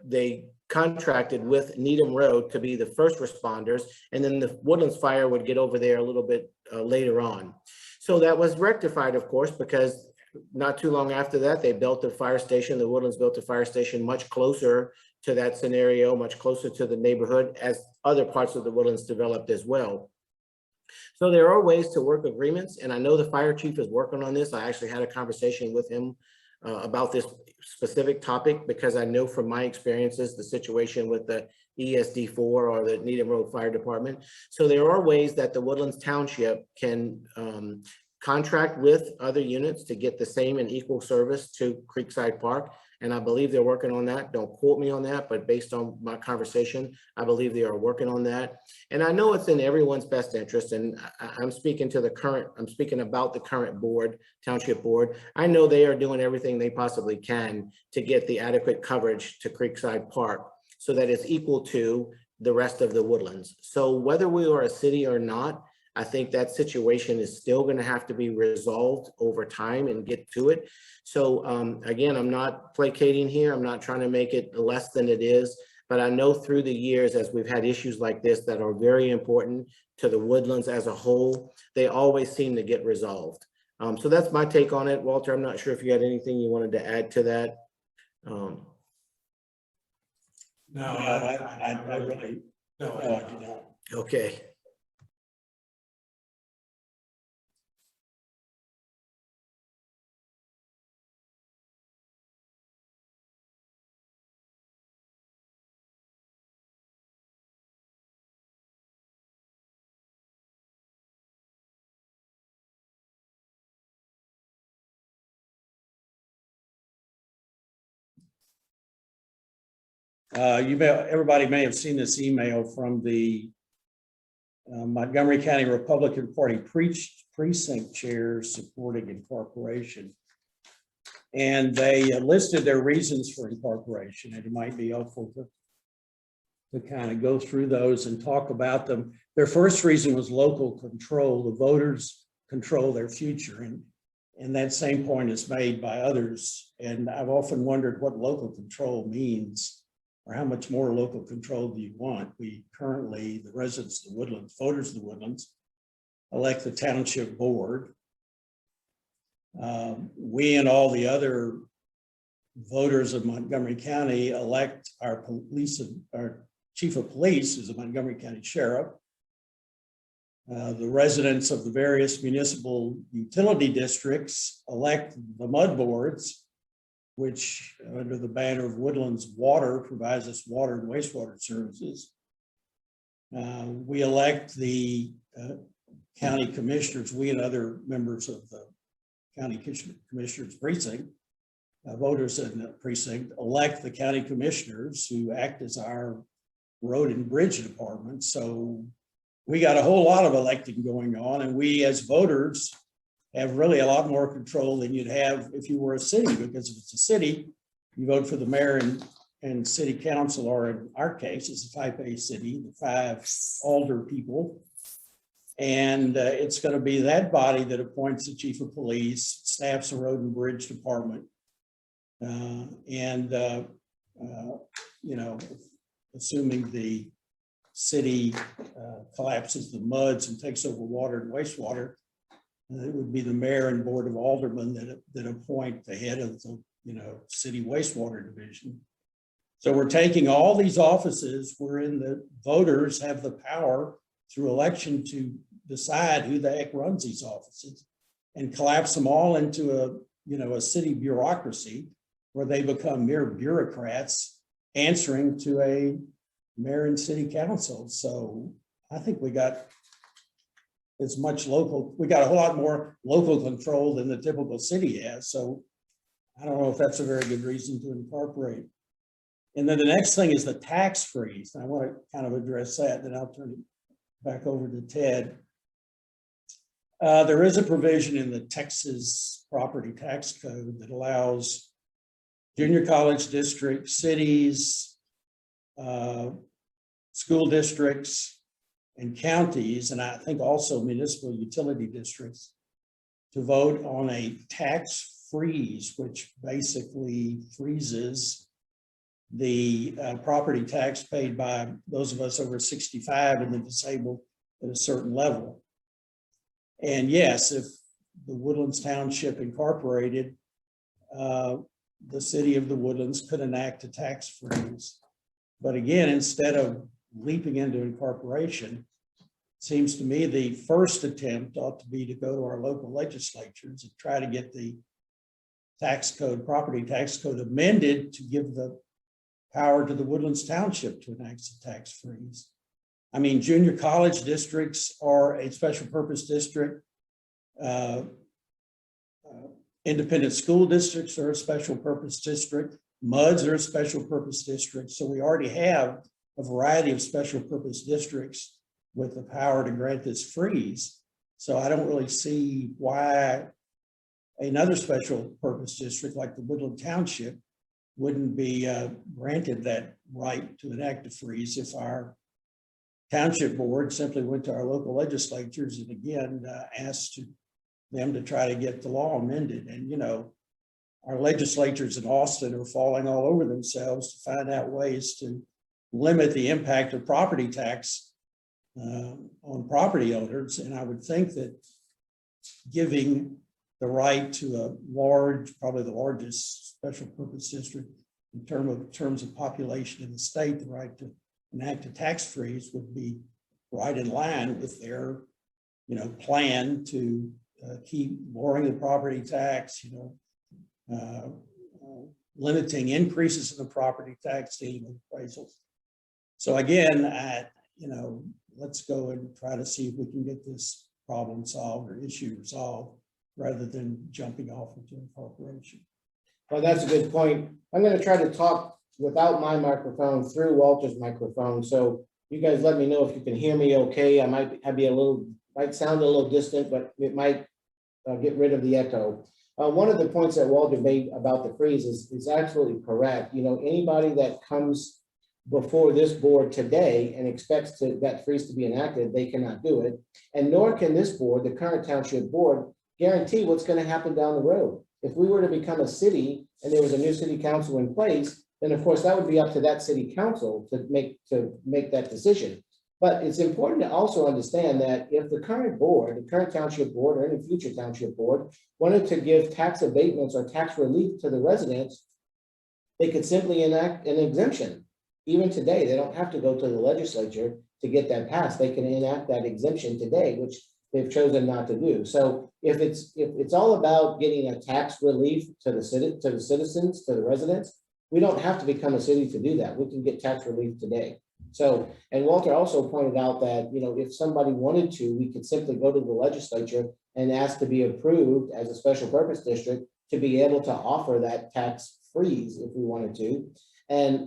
they contracted with Needham Road to be the first responders, and then the Woodlands fire would get over there a little bit later on. So that was rectified, of course, because not too long after that, they built a fire station. The Woodlands built a fire station much closer to that scenario, much closer to the neighborhood, as other parts of the Woodlands developed as well. So there are ways to work agreements, and I know the fire chief is working on this. I actually had a conversation with him about this specific topic, because I know from my experiences the situation with the ESD4 or the Needham Road Fire Department. So there are ways that the Woodlands Township can contract with other units to get the same and equal service to Creekside Park. And I believe they're working on that. Don't quote me on that, but based on my conversation, I believe they are working on that. And I know it's in everyone's best interest. And I'm speaking about the current board, township board. I know they are doing everything they possibly can to get the adequate coverage to Creekside Park so that it's equal to the rest of the Woodlands. So whether we are a city or not, I think that situation is still going to have to be resolved over time and get to it. So again, I'm not placating here. I'm not trying to make it less than it is, but I know through the years, as we've had issues like this that are very important to the Woodlands as a whole, they always seem to get resolved. So that's my take on it. Walter, I'm not sure if you had anything you wanted to add to that. No, I really, no, no, I do not. Okay. Everybody may have seen this email from the Montgomery County Republican Party precinct chairs supporting incorporation. And they listed their reasons for incorporation, and it might be helpful to kind of go through those and talk about them. Their first reason was local control. The voters control their future, and that same point is made by others. And I've often wondered what local control means, or how much more local control do you want? We currently, the residents of the Woodlands, voters of the Woodlands, elect the township board. We and all the other voters of Montgomery County elect our chief of police, who's a Montgomery County sheriff. The residents of the various municipal utility districts elect the mud boards, which under the banner of Woodlands Water provides us water and wastewater services. We elect the county commissioners, we and other members of the county commissioners precinct, voters in the precinct elect the county commissioners who act as our road and bridge department. So we got a whole lot of electing going on, and we as voters have really a lot more control than you'd have if you were a city, because if it's a city, you vote for the mayor and city council, or in our case, it's a 5A city, the 5 alder people. And it's going to be that body that appoints the chief of police, staffs the road and bridge department. You know, assuming the city collapses the muds and takes over water and wastewater, it would be the mayor and board of aldermen that appoint the head of the, you know, city wastewater division. So we're taking all these offices wherein the voters have the power through election to decide who the heck runs these offices and collapse them all into a, you know, a city bureaucracy where they become mere bureaucrats answering to a mayor and city council. So I think we got as much local, we got a whole lot more local control than the typical city has. So I don't know if that's a very good reason to incorporate. And then the next thing is the tax freeze. I want to kind of address that, then I'll turn it back over to Ted. There is a provision in the Texas property tax code that allows junior college districts, cities, school districts, and counties, and I think also municipal utility districts, to vote on a tax freeze, which basically freezes the property tax paid by those of us over 65 and the disabled at a certain level. And yes, if the Woodlands Township Incorporated, the city of the Woodlands could enact a tax freeze. But again, instead of leaping into incorporation, it seems to me the first attempt ought to be to go to our local legislatures and try to get the tax code, property tax code amended to give the power to the Woodlands Township to enact a tax freeze. I mean, junior college districts are a special purpose district. Independent school districts are a special purpose district. MUDs are a special purpose district. So we already have a variety of special purpose districts with the power to grant this freeze. So I don't really see why another special purpose district like the Woodland Township wouldn't be granted that right to enact a freeze if our township board simply went to our local legislatures and again asked them to try to get the law amended. And you know, our legislatures in Austin are falling all over themselves to find out ways to limit the impact of property tax on property owners. And I would think that giving the right to a large, probably the largest special purpose district in terms of population in the state, the right to enact a tax freeze would be right in line with their, you know, plan to keep lowering the property tax, you know, limiting increases in the property tax, dealing with appraisals. So again, you know, let's go and try to see if we can get this problem solved or issue resolved rather than jumping off into incorporation. Well, that's a good point. I'm going to try to talk without my microphone through Walter's microphone. So you guys let me know if you can hear me okay. I might sound a little distant, but it might get rid of the echo. One of the points that Walter made about the freeze is absolutely correct. You know, anybody that comes before this board today and expects that freeze to be enacted, they cannot do it. And nor can this board, the current township board, guarantee what's going to happen down the road. If we were to become a city and there was a new city council in place, then of course that would be up to that city council to make that decision. But it's important to also understand that if the current board, the current township board or any future township board wanted to give tax abatements or tax relief to the residents, they could simply enact an exemption. Even today, they don't have to go to the legislature to get that passed. They can enact that exemption today, which they've chosen not to do. So if it's all about getting a tax relief to the citizens, to the residents, we don't have to become a city to do that. We can get tax relief today. So, and Walter also pointed out that, you know, if somebody wanted to, we could simply go to the legislature and ask to be approved as a special purpose district to be able to offer that tax freeze if we wanted to. And,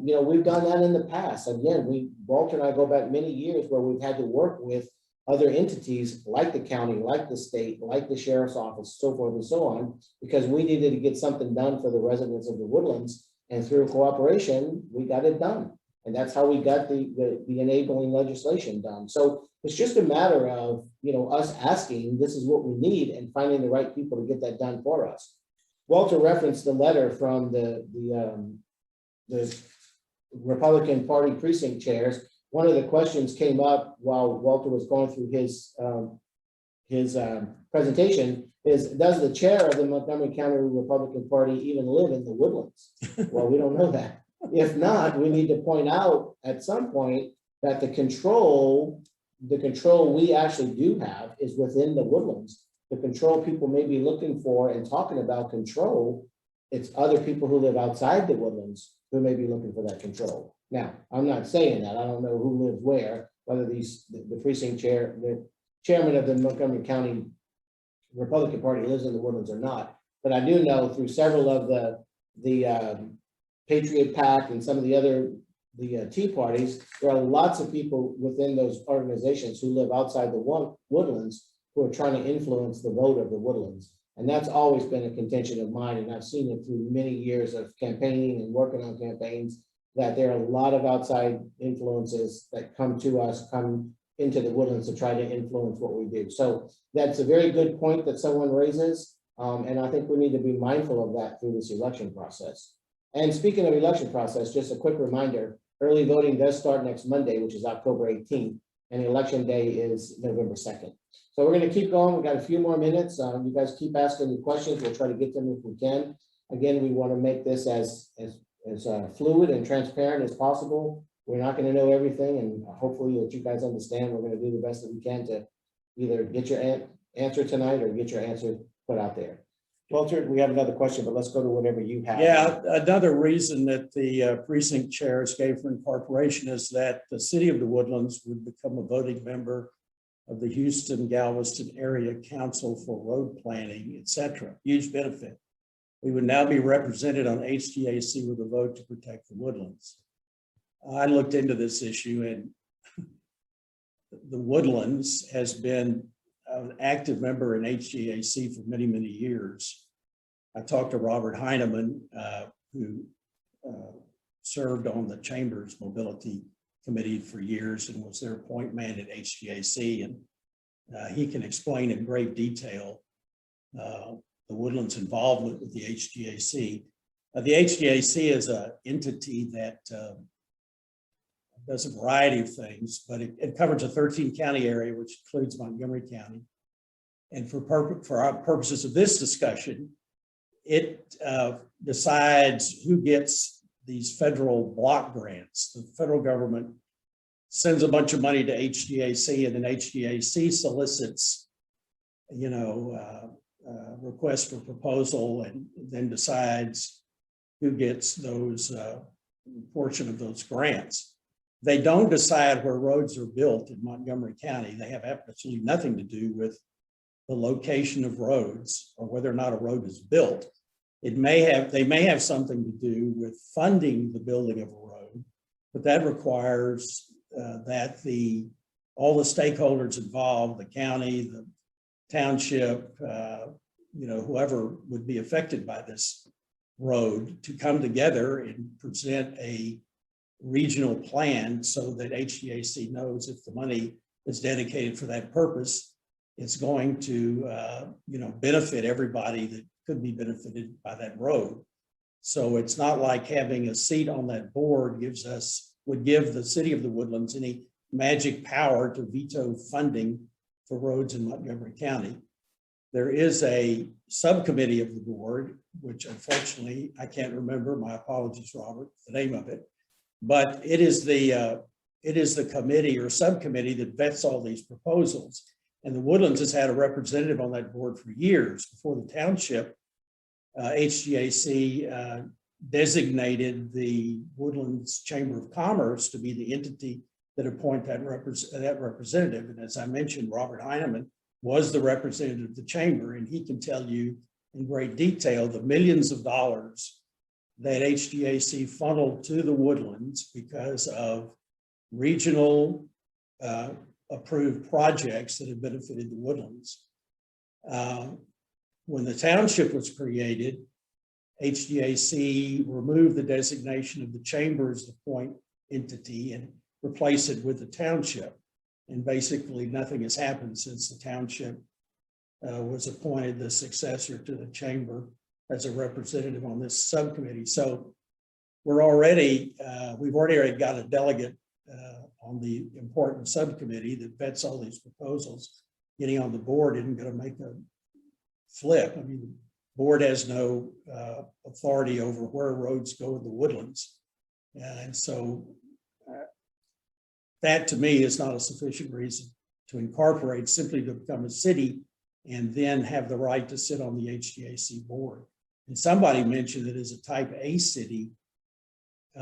you know, we've done that in the past. Again, Walter and I go back many years where we've had to work with other entities like the county, like the state, like the sheriff's office, so forth and so on, because we needed to get something done for the residents of the Woodlands. And through cooperation, we got it done. And that's how we got the enabling legislation done. So it's just a matter of, us asking, this is what we need, and finding the right people to get that done for us. Walter referenced the letter from the Republican Party precinct chairs. One of the questions came up while Walter was going through his presentation is, does the chair of the Montgomery County Republican Party even live in the Woodlands? Well, we don't know that. If not, we need to point out at some point that the control we actually do have is within the Woodlands. The control people may be looking for and talking about control, it's other people who live outside the Woodlands who may be looking for that control. Now, I'm not saying that. I don't know who lives where, whether the precinct chair, the chairman of the Montgomery County Republican Party lives in the Woodlands or not. But I do know through several of the Patriot PAC and some of the Tea parties, there are lots of people within those organizations who live outside the Woodlands who are trying to influence the vote of the Woodlands. And that's always been a contention of mine, and I've seen it through many years of campaigning and working on campaigns, that there are a lot of outside influences that come to us, come into the Woodlands to try to influence what we do. So that's a very good point that someone raises, and I think we need to be mindful of that through this election process. And speaking of election process, just a quick reminder, early voting does start next Monday, which is October 18th, and election day is November 2nd. So we're going to keep going. We've got a few more minutes. You guys keep asking the questions. We'll try to get them if we can. Again, we want to make this as fluid and transparent as possible. We're not going to know everything, and hopefully that you guys understand we're going to do the best that we can to either get your answer tonight or get your answer put out there. Walter, we have another question, but let's go to whatever you have. Yeah, another reason that the precinct chairs gave for incorporation is that the city of the Woodlands would become a voting member of the Houston Galveston Area Council for Road Planning, etc. Huge benefit. We would now be represented on HTAC with a vote to protect the Woodlands. I looked into this issue, and the Woodlands has been an active member in HTAC for many, many years. I talked to Robert Heineman, who served on the Chamber's Mobility Committee for years and was their point man at HTAC, and he can explain in great detail the Woodlands' involvement with the HTAC. The HTAC is an entity that does a variety of things, but it covers a 13-county area, which includes Montgomery County. And for our purposes of this discussion, it decides who gets these federal block grants. The federal government sends a bunch of money to HTAC, and then HTAC solicits, requests for proposal, and then decides who gets those portion of those grants. They don't decide where roads are built in Montgomery County. They have absolutely nothing to do with the location of roads or whether or not a road is built. They may have something to do with funding the building of a road, but that requires that all the stakeholders involved, the county, the township, whoever would be affected by this road, to come together and present a regional plan so that HTAC knows if the money is dedicated for that purpose, it's going to benefit everybody that could be benefited by that road. So it's not like having a seat on that board would give the city of the Woodlands any magic power to veto funding for roads in Montgomery County. There is a subcommittee of the board, which unfortunately I can't remember. My apologies, Robert, the name of it. But it is the committee or subcommittee that vets all these proposals. And the Woodlands has had a representative on that board for years. Before the township, HTAC designated the Woodlands Chamber of Commerce to be the entity that appoint that representative. And as I mentioned, Robert Heineman was the representative of the chamber, and he can tell you in great detail the millions of dollars that HTAC funneled to the Woodlands because of regional approved projects that have benefited the Woodlands. When the township was created, HTAC removed the designation of the chamber as the point entity and replace it with the township. And basically nothing has happened since the township was appointed the successor to the chamber as a representative on this subcommittee. So we've already got a delegate on the important subcommittee that vets all these proposals. Getting on the board isn't going to make a flip. I mean, the board has no authority over where roads go in the woodlands. And so that to me is not a sufficient reason to incorporate, simply to become a city and then have the right to sit on the HTAC board. And somebody mentioned that as a type A city,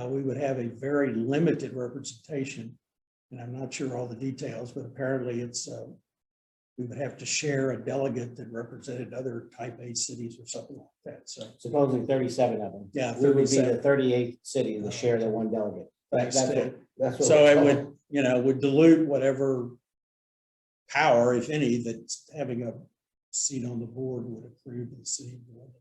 we would have a very limited representation. And I'm not sure all the details, but apparently it's, we would have to share a delegate that represented other type A cities or something like that. So Supposedly 37 of them. yeah, We would be the 37. 38th city to share the one delegate. That's what So we're it told. would, would dilute whatever power, if any, that having a seat on the board would accrue to the city of New Orleans.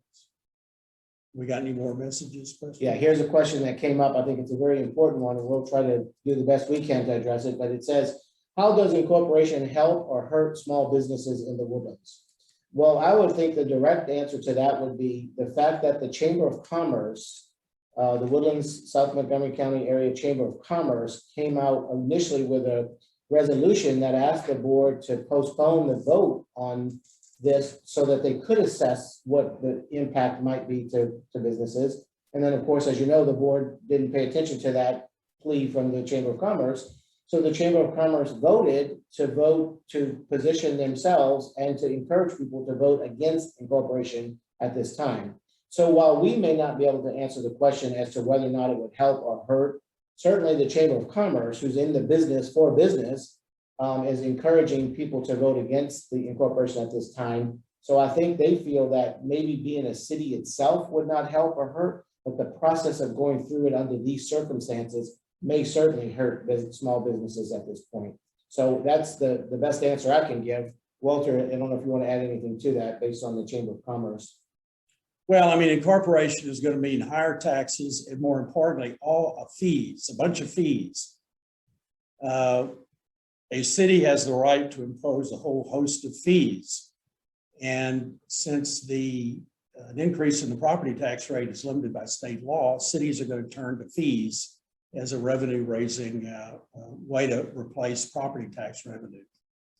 We got any more messages? Questions? Yeah, here's a question that came up. I think it's a very important one, and we'll try to do the best we can to address it, but it says, how does incorporation help or hurt small businesses in the woodlands? Well, I would think the direct answer to that would be the fact that the Chamber of Commerce, the Woodlands, South Montgomery County Area Chamber of Commerce came out initially with a resolution that asked the board to postpone the vote on this so that they could assess what the impact might be to businesses. And then, of course, as you know, the board didn't pay attention to that plea from the Chamber of Commerce. So the Chamber of Commerce voted to position themselves and to encourage people to vote against incorporation at this time. So while we may not be able to answer the question as to whether or not it would help or hurt, certainly the Chamber of Commerce, who's in the business for business, is encouraging people to vote against the incorporation at this time. So I think they feel that maybe being a city itself would not help or hurt, but the process of going through it under these circumstances may certainly hurt small businesses at this point. So that's the best answer I can give. Walter, I don't know if you want to add anything to that based on the Chamber of Commerce. Well, I mean, incorporation is going to mean higher taxes and, more importantly, all fees, a bunch of fees. A city has the right to impose a whole host of fees. And since an increase in the property tax rate is limited by state law, cities are going to turn to fees as a revenue raising way to replace property tax revenue.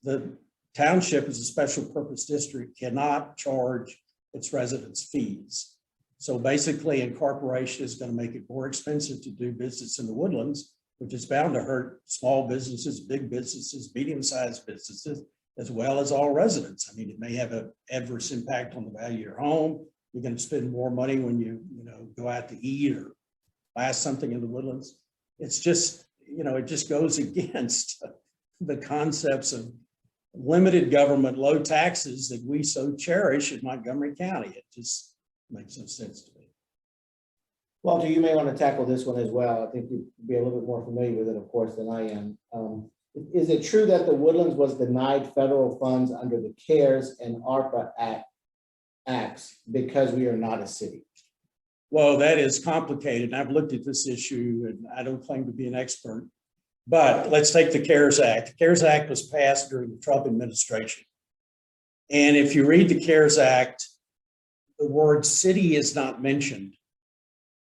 The township as a special purpose district cannot charge its residents fees. So basically incorporation is going to make it more expensive to do business in the woodlands, which is bound to hurt small businesses, big businesses, medium-sized businesses, as well as all residents. I mean, it may have an adverse impact on the value of your home. You're going to spend more money when you go out to eat or buy something in the woodlands. It's just, it just goes against the concepts of limited government, low taxes that we so cherish in Montgomery County. It just makes no sense to me. Walter, you may want to tackle this one as well. I think you'd be a little bit more familiar with it, of course, than I am. Is it true that the Woodlands was denied federal funds under the CARES and ARPA acts because we are not a city? Well, that is complicated. I've looked at this issue and I don't claim to be an expert, but let's take the CARES Act. The CARES Act was passed during the Trump administration. And if you read the CARES Act, the word city is not mentioned.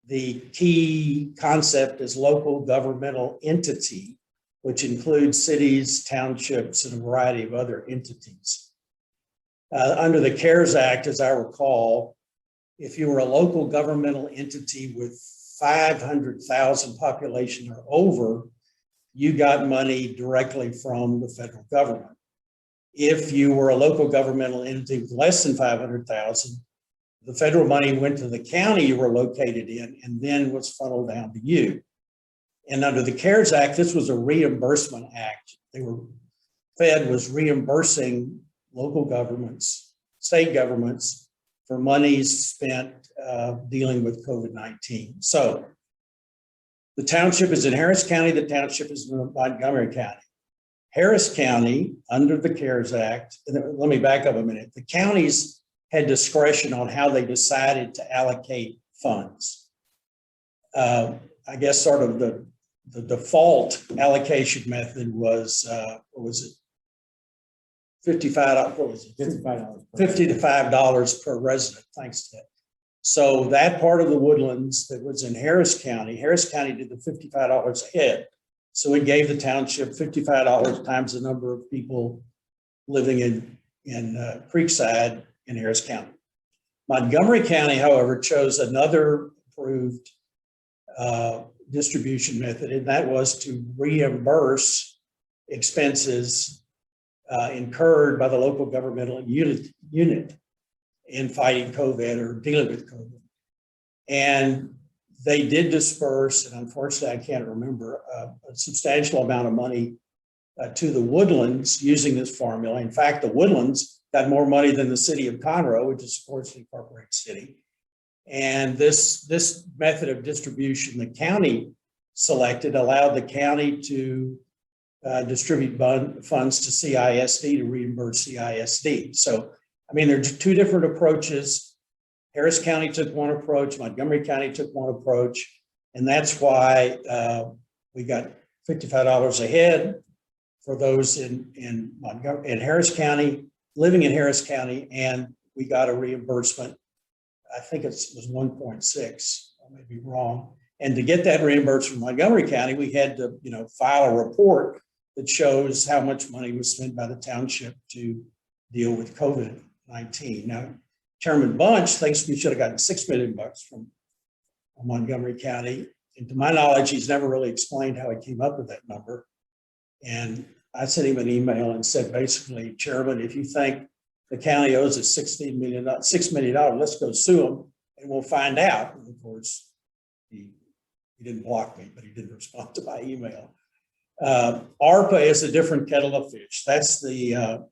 The key concept is local governmental entity, which includes cities, townships, and a variety of other entities. Under the CARES Act, as I recall, if you were a local governmental entity with 500,000 population or over, you got money directly from the federal government. If you were a local governmental entity with less than 500,000, the federal money went to the county you were located in and then was funneled down to you. And under the CARES Act, this was a reimbursement act. Fed was reimbursing local governments, state governments for monies spent dealing with COVID-19. So the township is in Harris County, the township is in Montgomery County. Harris County, under the CARES Act, and let me back up a minute, the counties had discretion on how they decided to allocate funds. I guess sort of the the default allocation method was, what was it? $55, what was it? $55. $50 to $5 per resident, thanks to that. So that part of the Woodlands that was in Harris County did the $55 a head. So it gave the township $55 times the number of people living in Creekside in Harris County. Montgomery County, however, chose another approved distribution method, and that was to reimburse expenses incurred by the local governmental unit in fighting COVID or dealing with COVID. And they did disperse, and unfortunately I can't remember, a substantial amount of money to the Woodlands using this formula. In fact, the Woodlands got more money than the city of Conroe, which is of course an incorporated city. And this method of distribution the county selected allowed the county to distribute funds to CISD to reimburse CISD. So, I mean, there's two different approaches. Harris County took one approach, Montgomery County took one approach, and that's why we got $55 a head for those in Harris County, living in Harris County, and we got a reimbursement. I think it was 1.6, I may be wrong. And to get that reimbursement from Montgomery County, we had to, file a report that shows how much money was spent by the township to deal with COVID-19. Now, Chairman Bunch thinks we should have gotten $6 million from Montgomery County. And to my knowledge, he's never really explained how he came up with that number. And I sent him an email and said, basically, Chairman, if you think the county owes us $6 million, let's go sue them and we'll find out. And of course, he didn't block me, but he didn't respond to my email. ARPA is a different kettle of fish. That's the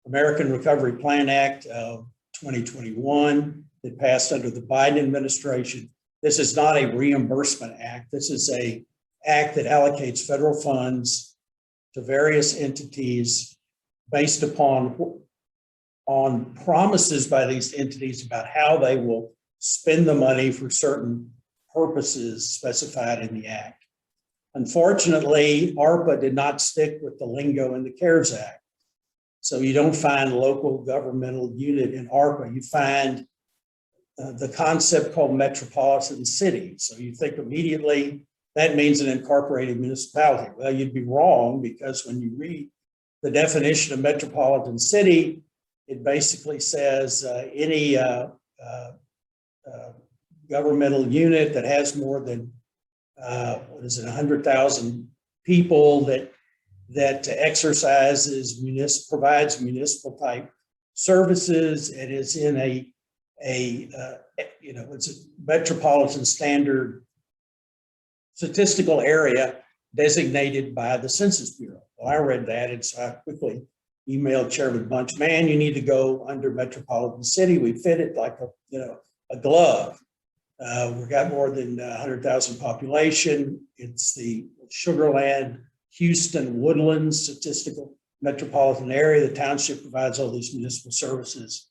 American Recovery Plan Act of 2021 that passed under the Biden administration. This is not a reimbursement act. This is an act that allocates federal funds to various entities based upon promises by these entities about how they will spend the money for certain purposes specified in the act. Unfortunately, ARPA did not stick with the lingo in the CARES Act. So you don't find local governmental unit in ARPA. You find the concept called metropolitan city. So you think immediately that means an incorporated municipality. Well, you'd be wrong, because when you read the definition of metropolitan city, it basically says any governmental unit that has more than 100,000 people that exercises provides municipal type services and is in it's a metropolitan standard statistical area designated by the Census Bureau. Well, I read that, and so I quickly emailed Chairman Bunch, man, you need to go under metropolitan city. We fit it like a glove. We've got more than 100,000 population. It's the Sugar Land, Houston, Woodlands statistical metropolitan area. The township provides all these municipal services.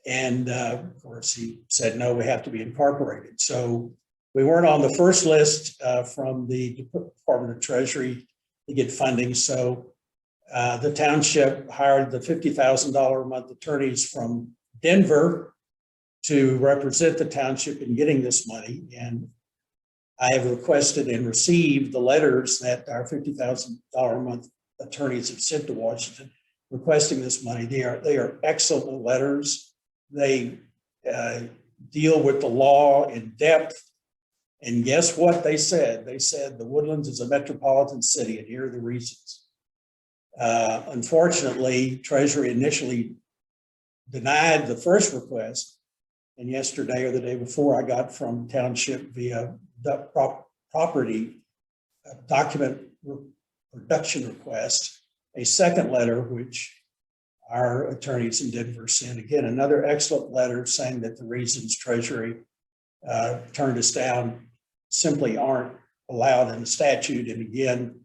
And of course, he said, no, we have to be incorporated. So we weren't on the first list from the Department of Treasury to get funding. So the township hired the $50,000 a month attorneys from Denver to represent the township in getting this money. And I have requested and received the letters that our $50,000 a month attorneys have sent to Washington requesting this money. They are excellent letters. They deal with the law in depth. And guess what they said? They said the Woodlands is a metropolitan city, and here are the reasons. Unfortunately, Treasury initially denied the first request, and yesterday or the day before, I got from Township via the property document production request a second letter, which our attorneys in Denver sent. Again, another excellent letter saying that the reasons Treasury turned us down simply aren't allowed in the statute. And again,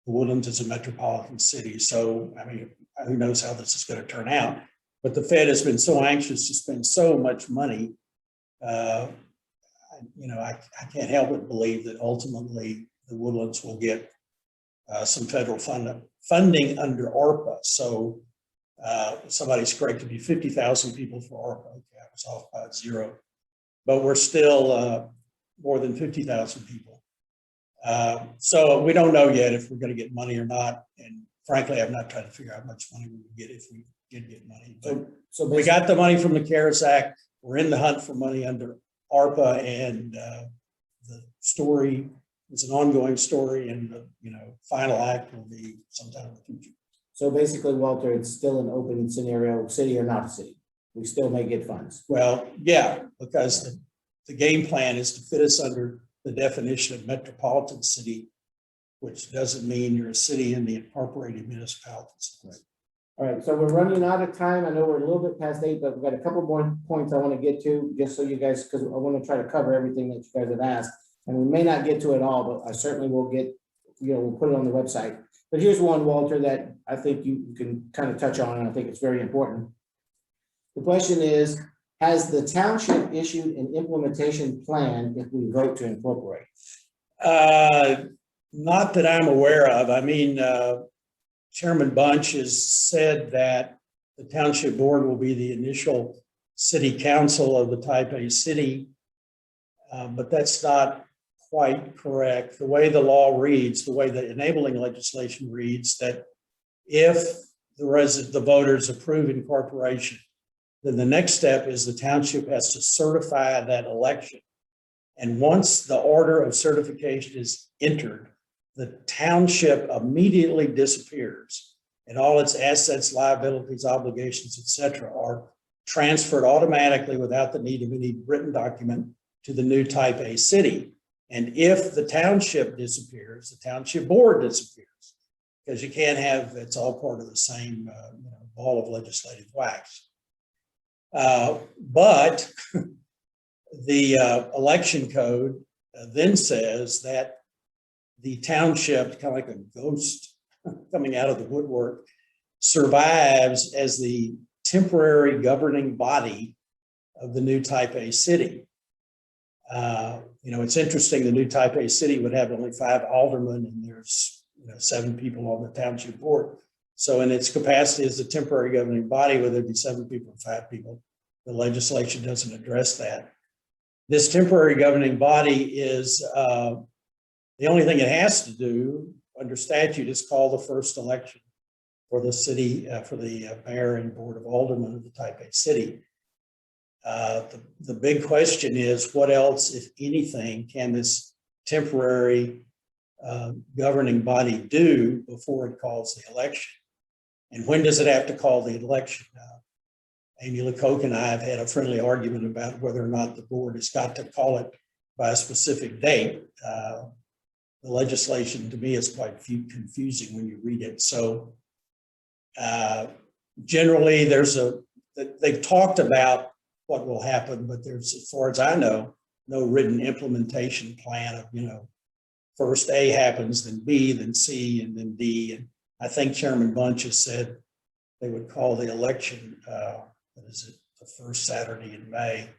the Woodlands is a metropolitan city. So, I mean, who knows how this is going to turn out. But the Fed has been so anxious to spend so much money. I can't help but believe that ultimately the Woodlands will get some federal funding under ARPA. So somebody's correct, to be 50,000 people for ARPA. Okay, I was off by 0, but we're still more than 50,000 people. So we don't know yet if we're going to get money or not. And frankly, I'm not trying to figure out how much money we would get if we did get money. But So we got the money from the CARES Act. We're in the hunt for money under ARPA, and the story is an ongoing story, and the final act will be sometime in the future. So basically, Walter, it's still an open scenario, city or not city. We still may get funds. Well, yeah, because the game plan is to fit us under the definition of metropolitan city, which doesn't mean you're a city in the incorporated municipalities. Right. All right, so we're running out of time. I know we're a little bit past 8, but we've got a couple more points I want to get to, just so you guys, because I want to try to cover everything that you guys have asked. And we may not get to it all, but I certainly will get, we'll put it on the website. But here's one, Walter, that I think you can kind of touch on, and I think it's very important. The question is, has the township issued an implementation plan if we vote to incorporate? Not that I'm aware of. I mean, Chairman Bunch has said that the township board will be the initial city council of the type A city, but that's not quite correct. The way the law reads, the way the enabling legislation reads, that if the voters approve incorporation, then the next step is the township has to certify that election. And once the order of certification is entered, the township immediately disappears, and all its assets, liabilities, obligations, etc., are transferred automatically without the need of any written document to the new type A city. And if the township disappears, the township board disappears, because you can't have, it's all part of the same ball of legislative wax. But the election code then says that the township, kind of like a ghost coming out of the woodwork, survives as the temporary governing body of the new type A city. It's interesting, the new type A city would have only 5 aldermen, and there's 7 people on the township board. So in its capacity as a temporary governing body, whether it be 7 people or 5 people, the legislation doesn't address that. This temporary governing body is the only thing it has to do under statute is call the first election for the city, for the mayor and board of aldermen of the type A city. The big question is, what else, if anything, can this temporary governing body do before it calls the election? And when does it have to call the election? Amy LeCoq and I have had a friendly argument about whether or not the board has got to call it by a specific date. The legislation to me is quite confusing when you read it. So generally they've talked about what will happen, but there's, as far as I know, no written implementation plan of, first A happens, then B, then C, and then D. And I think Chairman Bunch has said they would call the election, what is it, the first Saturday in May.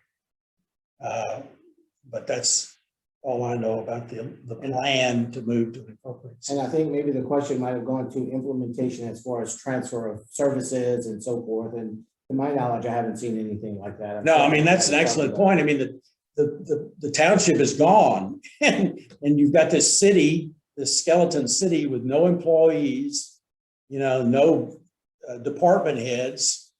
But that's all I know about the plan to move to an incorporated city. And I think maybe the question might have gone to implementation as far as transfer of services and so forth. And to my knowledge, I haven't seen anything like that. No, I mean, that's an excellent point. I mean, the township is gone, and you've got this city, this skeleton city with no employees, no department heads.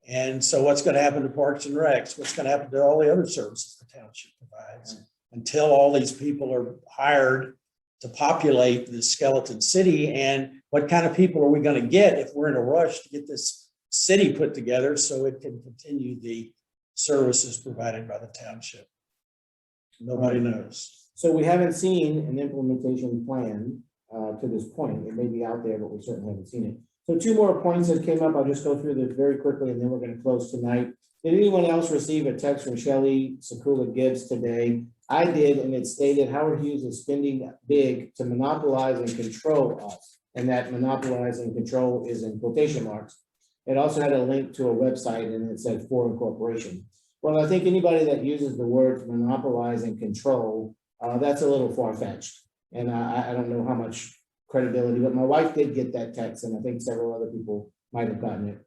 And so what's going to happen to Parks and Recs? What's going to happen to all the other services the township provides until all these people are hired to populate the skeleton city? And what kind of people are we going to get if we're in a rush to get this city put together so it can continue the services provided by the township? Nobody knows. So we haven't seen an implementation plan to this point. It may be out there, but we certainly haven't seen it. So 2 more points that came up. I'll just go through this very quickly, and then we're going to close tonight. Did anyone else receive a text from Shelley Sakula Gibbs today? I did, and it stated Howard Hughes is spending big to monopolize and control us, and that monopolize and control is in quotation marks. It also had a link to a website, and it said for incorporation. Well, I think anybody that uses the words monopolize and control, that's a little far-fetched. And I don't know how much credibility, but my wife did get that text, and I think several other people might have gotten it.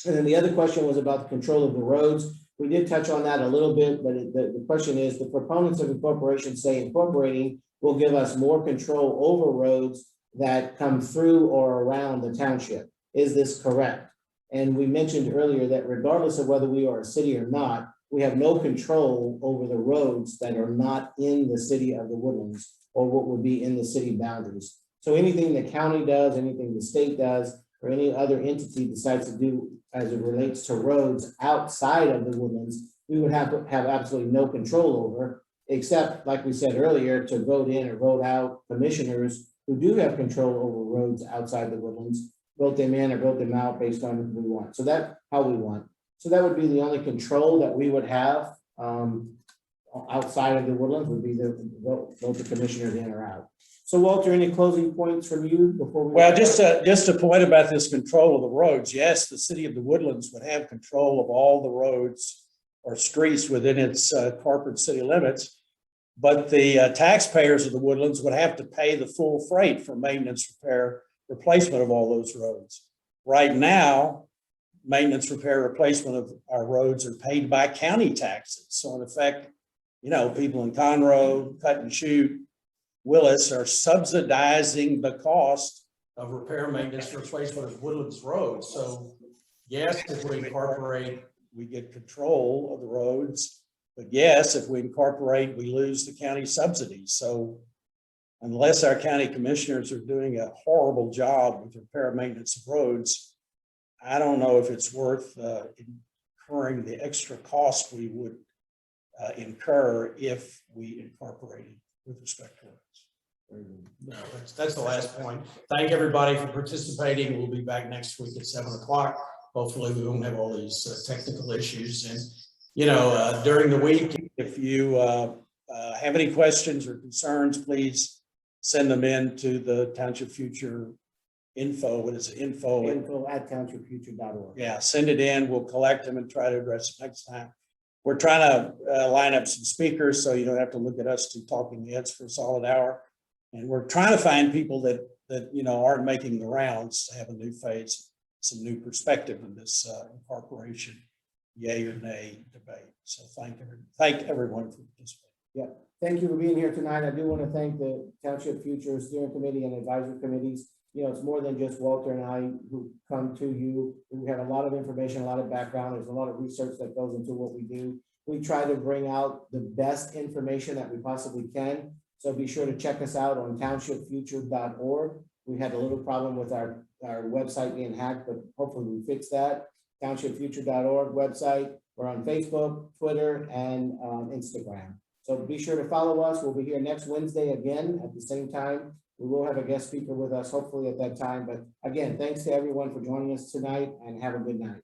And then the other question was about the control of the roads. We did touch on that a little bit, but the question is, the proponents of incorporation say incorporating will give us more control over roads that come through or around the township. Is this correct? And we mentioned earlier that regardless of whether we are a city or not, we have no control over the roads that are not in the city of the Woodlands or what would be in the city boundaries. So anything the county does, anything the state does, or any other entity decides to do as it relates to roads outside of the Woodlands, we would have to have absolutely no control over, except, like we said earlier, to vote in or vote out commissioners who do have control over roads outside the Woodlands, vote them in or vote them out based on who we want. So that's how we want. So that would be the only control that we would have outside of the Woodlands, would be the vote the commissioners in or out. So Walter, any closing points from you before we? Well, just a point about this control of the roads. Yes, the city of the Woodlands would have control of all the roads or streets within its corporate city limits. But the taxpayers of the Woodlands would have to pay the full freight for maintenance, repair, replacement of all those roads. Right now, maintenance, repair, replacement of our roads are paid by county taxes. So in effect, you know, people in Conroe, Cut and Shoot, Willis are subsidizing the cost Of repair, maintenance, replacement of Woodlands roads. So yes, if we incorporate, we get control of the roads. But yes, if we incorporate, we lose the county subsidies. So unless our county commissioners are doing a horrible job with repair and maintenance of roads, I don't know if it's worth incurring the extra cost we would incur if we incorporated with respect to roads. no, that's the last point. Thank everybody for participating. We'll be back next week at 7 o'clock. Hopefully we won't have all these technical issues. And, you know, during the week, If you have any questions or concerns, please send them in to the Township Future info. What is it? Info@townshipfuture.org. Yeah, send it in. We'll collect them and try to address it next time. We're trying to line up some speakers so you don't have to look at us two talking heads for a solid hour. And we're trying to find people that you know aren't making the rounds to have a new face, some new perspective in this incorporation, yay or nay debate. So thank everyone for participating. Thank you for being here tonight. I do want to thank the Township Future Steering Committee and Advisory Committees. You know, it's more than just Walter and I who come to you. We have a lot of information, a lot of background. There's a lot of research that goes into what we do. We try to bring out the best information that we possibly can. So be sure to check us out on townshipfuture.org. We had a little problem with our website being hacked, but hopefully we fixed that. Townshipfuture.org website. We're on Facebook, Twitter, and Instagram. So be sure to follow us. We'll be here next Wednesday again at the same time. We will have a guest speaker with us hopefully at that time. But again, thanks to everyone for joining us tonight and have a good night.